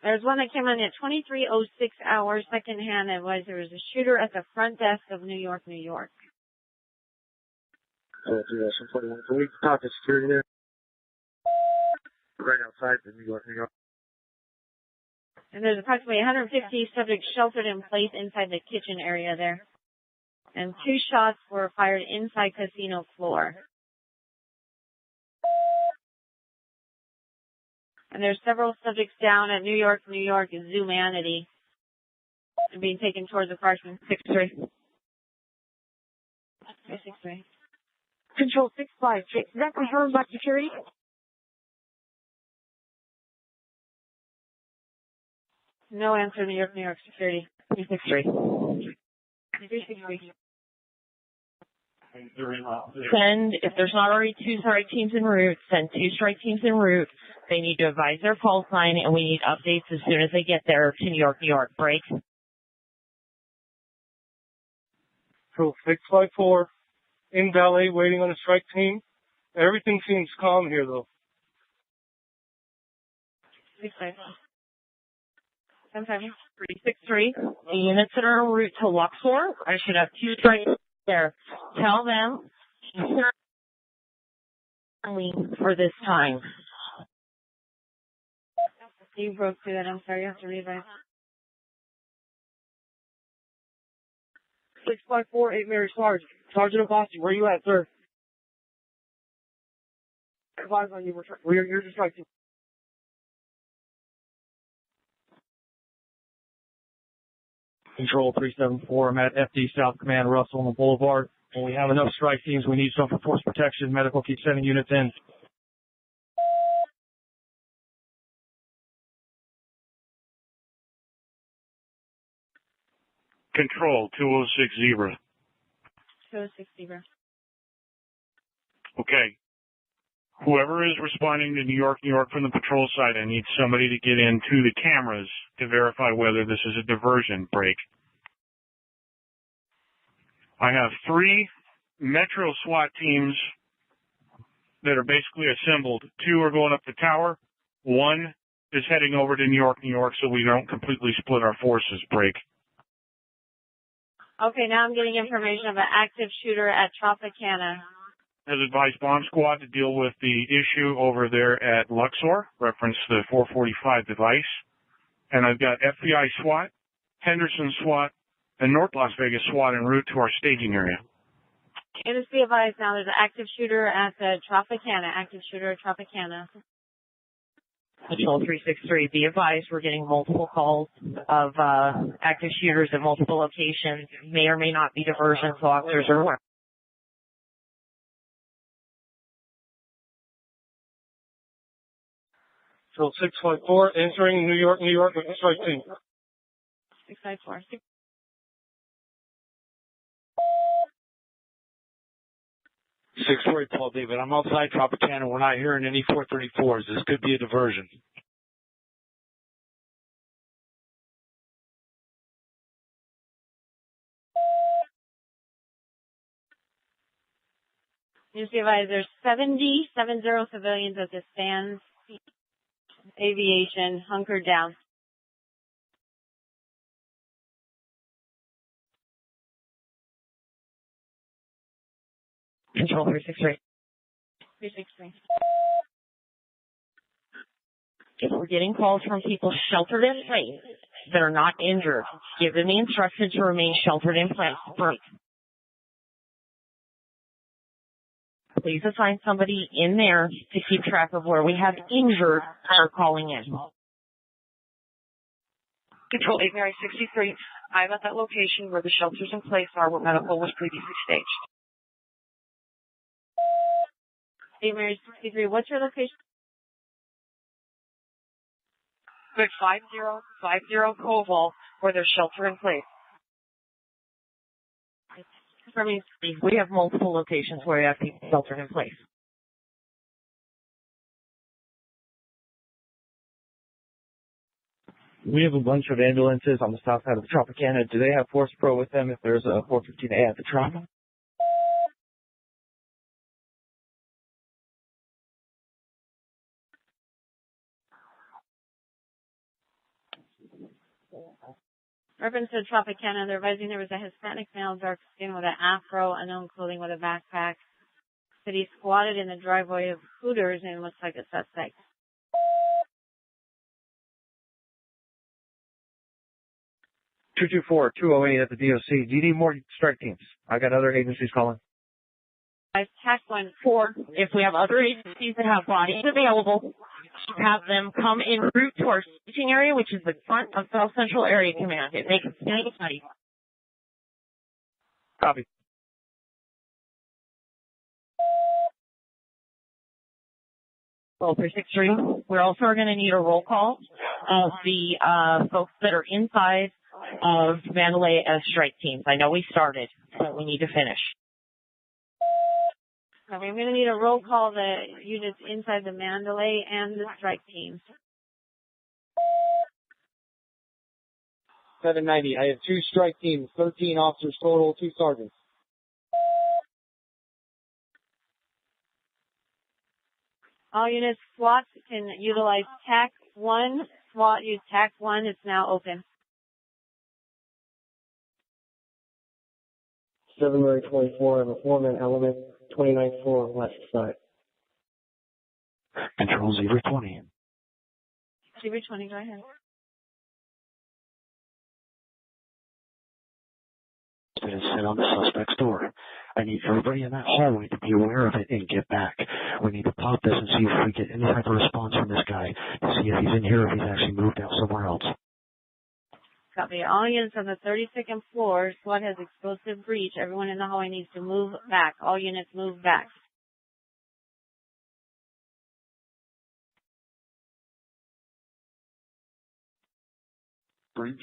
There's one that came in at 23:06 hours, secondhand. It was there was a shooter at the front desk of New York, New York. Oh, 41. Can we talk to security there? Right outside the New York, New York. And there's approximately 150 subjects sheltered in place inside the kitchen area there. And 2 shots were fired inside casino floor. And there's several subjects down at New York, New York, Zoomanity. and being taken towards the parking. 6-3. 6-3. Control 656. Is that confirmed by security? No answer, New York, security. 363. 363. Send, if there's not already 2 strike teams en route, send 2 strike teams en route. They need to advise their call sign, and we need updates as soon as they get there to New York. Break. Control 654. In valet, waiting on a strike team. Everything seems calm here, though. 654. 363. The units that are en route to Luxor, I should have 2 strikes there. Tell them for this time. You broke through that. I'm sorry. You have to revise. 654, 8 Mary Sarge. Sergeant of Boston, where you at, sir? Advise on you. You're just like. Control 374, I'm at FD South Command Russell on the Boulevard. When we have enough strike teams, we need some for force protection. Medical keeps sending units in. Control 2060. 2060. Okay. Whoever is responding to New York from the patrol side, I need somebody to get into the cameras to verify whether this is a diversion break. I have 3 Metro SWAT teams that are basically assembled. 2 are going up the tower. 1 is heading over to New York, so we don't completely split our forces. Break. Okay, now I'm getting information of an active shooter at Tropicana. Has advised bomb squad to deal with the issue over there at Luxor, reference the 445 device. And I've got FBI SWAT, Henderson SWAT, and North Las Vegas SWAT en route to our staging area. And just be advised now, there's an active shooter at the Tropicana. Active shooter at Tropicana. Control 363, be advised, we're getting multiple calls of active shooters at multiple locations. May or may not be diversion, so officers are aware. Control 654, entering New York with a strike team. 654. 648, Paul David. I'm outside Tropicana. We're not hearing any 434s. This could be a diversion. Just be advised, there's 70 civilians at the stands. Aviation, hunkered down. Control 363. 363. If we're getting calls from people sheltered in place that are not injured, give them the instruction to remain sheltered in place. Please assign somebody in there to keep track of where we have injured that are calling in. Control 8 Mary 63. I'm at that location where the shelters in place are where medical was previously staged. 8 Mary 63. What's your location? 5050 Koval, where there's shelter in place. We have multiple locations where we have people sheltered in place. We have a bunch of ambulances on the south side of the Tropicana. Do they have Force Pro with them if there's a 415A at the Trop? Reference to Tropicana, they're advising there was a Hispanic male, dark skin with an afro, unknown clothing with a backpack. Said he squatted in the driveway of Hooters and looks like a suspect. Two 208 at the DOC. Do you need more strike teams? I got other agencies calling. I've tacked 1. If we have other agencies that have bodies available, have them come en route to our staging area, which is the front of South Central Area Command. It makes it stand aside. Copy. Well, 363. We're also going to need a roll call of the folks that are inside of Mandalay as strike teams. I know we started, but we need to finish. Okay, we're going to need a roll call the units inside the Mandalay and the strike teams. 790. I have 2 strike teams, 13 officers total, 2 sergeants. All units, SWAT can utilize TAC 1. SWAT use TAC 1. It's now open. 7 Murray 24. I have a 4-man element, 29th floor, west side. Control 020. 020, go ahead. It is set on the suspect's door. I need everybody in that hallway to be aware of it and get back. We need to pop this and see if we get any type of response from this guy to see if he's in here or if he's actually moved out somewhere else. Copy. All units on the 32nd floor, SWAT has explosive breach. Everyone in the hallway needs to move back. All units move back. Breach.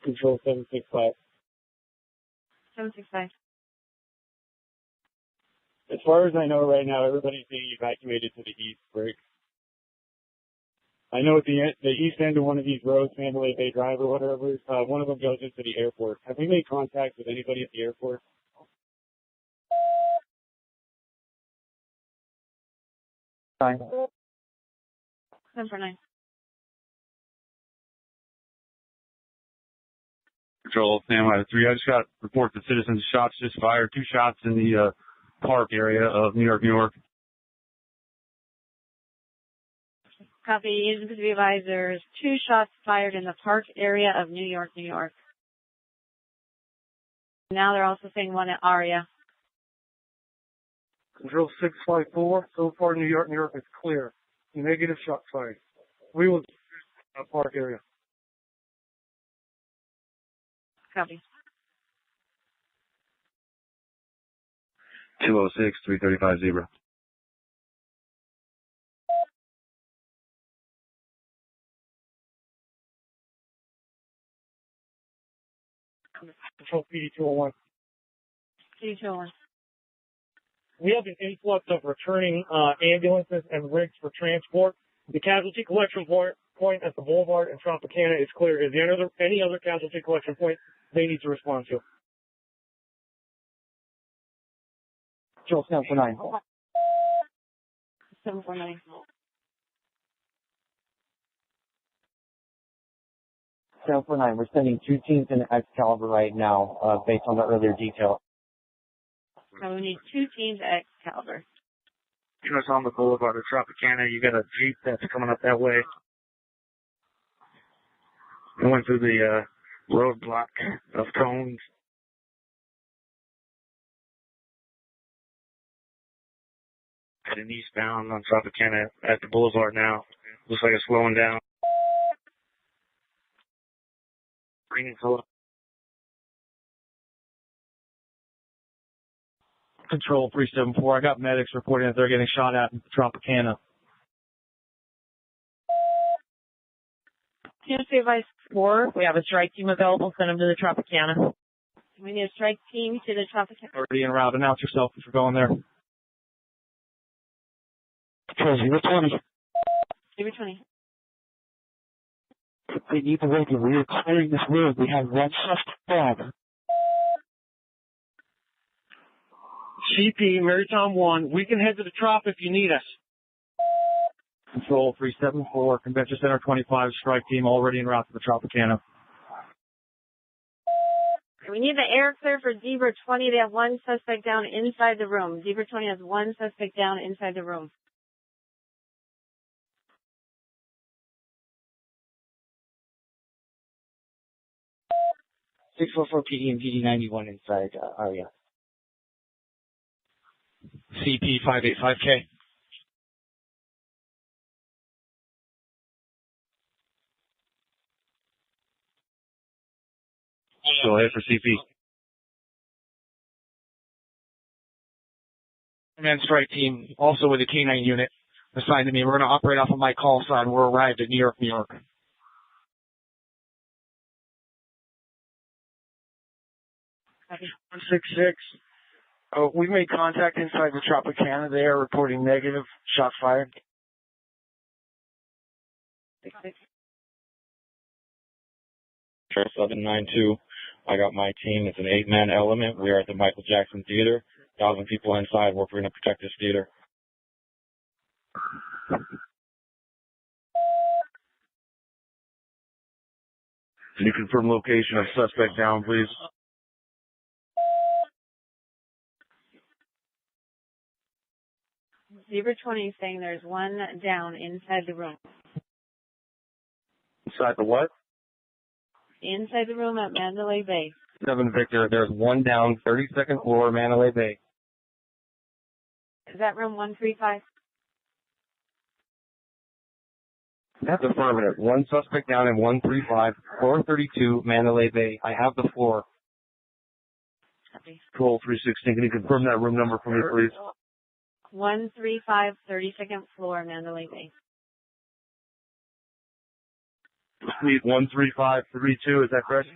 Control 765. 765. As far as I know right now, everybody's being evacuated to the east break. I know at the east end of one of these roads, Mandalay Bay Drive or whatever, one of them goes into the airport. Have we made contact with anybody at the airport? Fine. 749. Control, Sam, I have 3. I just got reports that citizens shots just fired. 2 shots in the park area of New York. Copy. Agents to be advised, there's 2 shots fired in the park area of New York. Now they're also saying 1 at Aria. Control 654. So far, New York is clear. Negative shot fired. We will park area. Copy. 206, 335 Zebra. Control PD 201. PD 201. We have an influx of returning ambulances and rigs for transport. The casualty collection point at the Boulevard and Tropicana is clear. Is there any other casualty collection point they need to respond to? Control 749. 749. 749. We're sending 2 teams in Excalibur right now, based on the earlier detail. So we need 2 teams at Excalibur. Units on the Boulevard of Tropicana. You got a Jeep that's coming up that way. We went through the roadblock of cones. Heading eastbound on Tropicana at the Boulevard now. Looks like it's slowing down. Green color. Control 374. I got medics reporting that they're getting shot at in Tropicana. Units to be advised 4. We have a strike team available. Send them to the Tropicana. We need a strike team to the Tropicana. Already en route. Announce yourself if you're going there. Control 020. 020. They need the radio. We are clearing this road. We have 1 suspect. CP, Maritime 1, we can head to the Trop if you need us. Control 374. Convention Center 25 strike team already en route to the Tropicana. We need the air clear for Zebra 20. They have 1 suspect down inside the room. Zebra 20 has 1 suspect down inside the room. 644 PD and PD 91 inside ARIA. CP 585K. Go ahead for CP. Command strike team, also with a K9 unit assigned to me. We're going to operate off of my call sign. We're arrived at New York, New York. Copy. 166. We made contact inside the Tropicana. They are reporting negative. Shots fired. 792. I got my team. It's an 8-man element. We are at the Michael Jackson Theater. 1,000 people inside. We're going to protect this theater. Can you confirm location of suspect down, please? Zebra 20 is saying there's one down inside the room. Inside the what? Inside the room at Mandalay Bay. 7 Victor, there's one down, 32nd floor, Mandalay Bay. Is that room 135? That's affirmative. One suspect down in 135, floor 32, Mandalay Bay. I have the floor. Copy. Control 316. Can you confirm that room number for me, please? 135, 32nd floor, Mandalay Bay. Suite 13532, is that correct?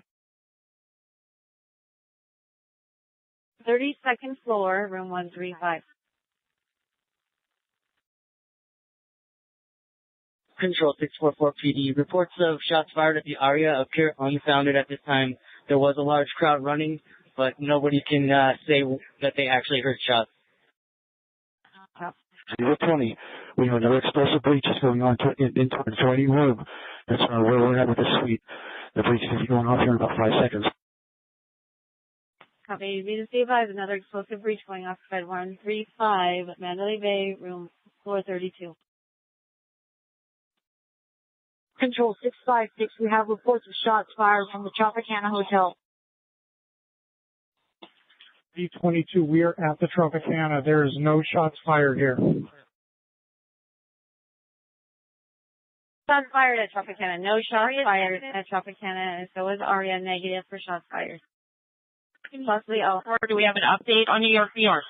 32nd floor, room 135. Control 644 PD. Reports of shots fired at the ARIA appear unfounded at this time. There was a large crowd running, but nobody can say that they actually heard shots. 020. We have another explosive breach is going on into an adjoining room. That's where we're at with the suite. The breach is going off here in about 5 seconds. Copy. Be advised, another explosive breach going off bed 135, Mandalay Bay, room floor 32. Control 656, we have reports of shots fired from the Tropicana Hotel. D22, we are at the Tropicana. There is no shots fired here. Shots fired at Tropicana. No shots fired at Tropicana, and so is ARIA negative for shots fired. Possibly Or do we have an update on New York, New York?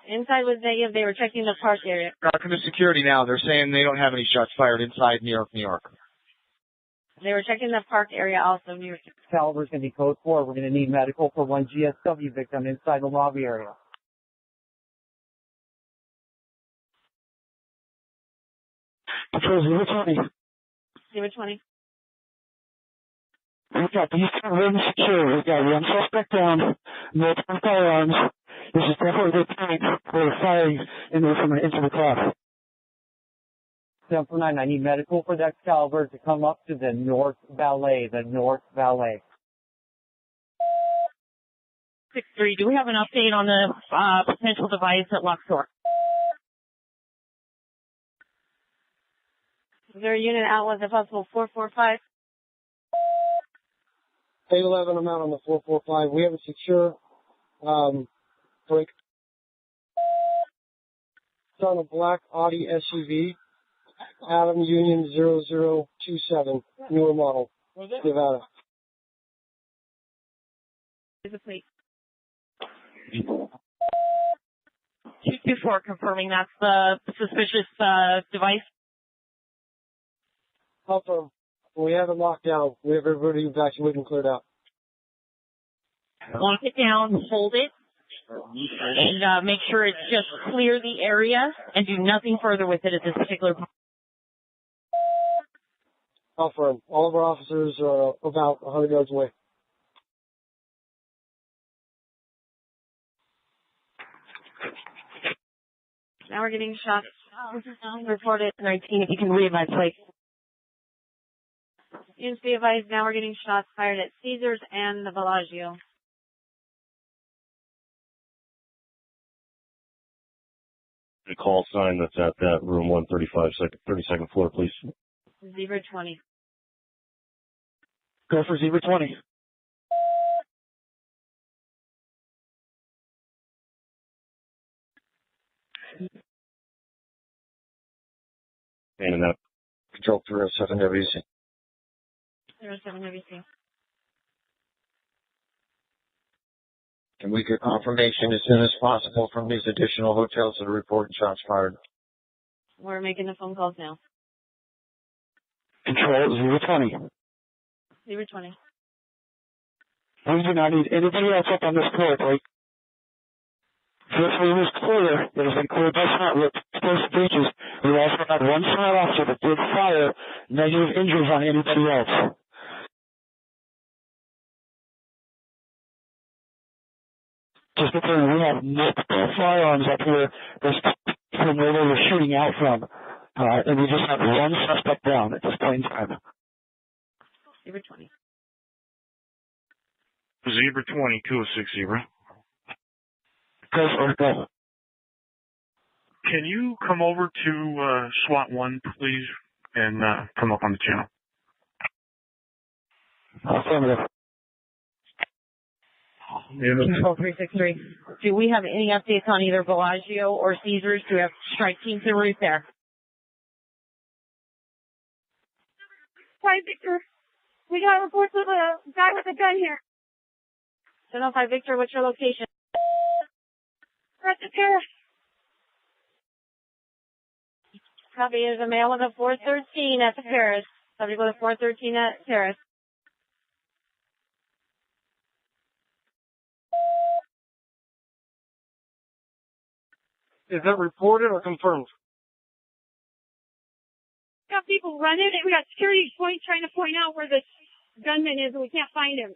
Inside was negative. They were checking the park area. From the security now, they're saying they don't have any shots fired inside New York, New York. They were checking the park area also, New York. Caliber's going to be code 4. We're going to need medical for one GSW victim inside the lobby area. Control 020. 020. We've got these two rooms secure. We've got one suspect down, multiple firearms. This is definitely the point where the firing into the crowd. 749, I need medical for that Caliber to come up to the North Valet, 63, do we have an update on the potential device at Luxor? Is there a unit out with a possible 445? 811, I'm out on the 445. We have a secure break. It's on a black Audi SUV, Adam Union 0027, newer model, Nevada. Is a plate. 224 confirming that's the suspicious device. Confirm. We have it locked down. We have everybody evacuated and cleared out. Lock it down, hold it, and make sure it's just clear the area and do nothing further with it at this particular point. Confirm. All of our officers are about 100 yards away. Now we're getting shots. Reported 19, if you can read my place. Units be advised, now we're getting shots fired at Caesars and the Bellagio. The call sign that's at that room 135, 32nd floor, please. Zebra 20. Go for Zebra 20. And Control 307 WC. 07 WC. Can we get confirmation as soon as possible from these additional hotels that are reporting shots fired? We're making the phone calls now. Control Zebra 20. Zebra 20. We do not need anybody else up on this court, right? This room is clear. It has been cleared by SWAT with explosive breaches. We also had one SWAT officer that did fire, negative injuries on anybody else. Just because we have multiple firearms up here, there's from where they were shooting out from. And we just have one suspect down at this point in time. Zebra 20. Zebra 20, 206 Zebra. Go for it, go. Can you come over to SWAT 1, please, and come up on the channel? Affirmative. Control 363. Do we have any updates on either Bellagio or Caesars? Do we have strike teams en route there? Hi, Victor. We got reports of a guy with a gun here. 705 Victor, what's your location? We're at the terrace. Copy, is a male with a 413 at the terrace. Subject with a 413 at terrace. Is that reported or confirmed? Got people running, and we got security point trying to point out where this gunman is, and we can't find him.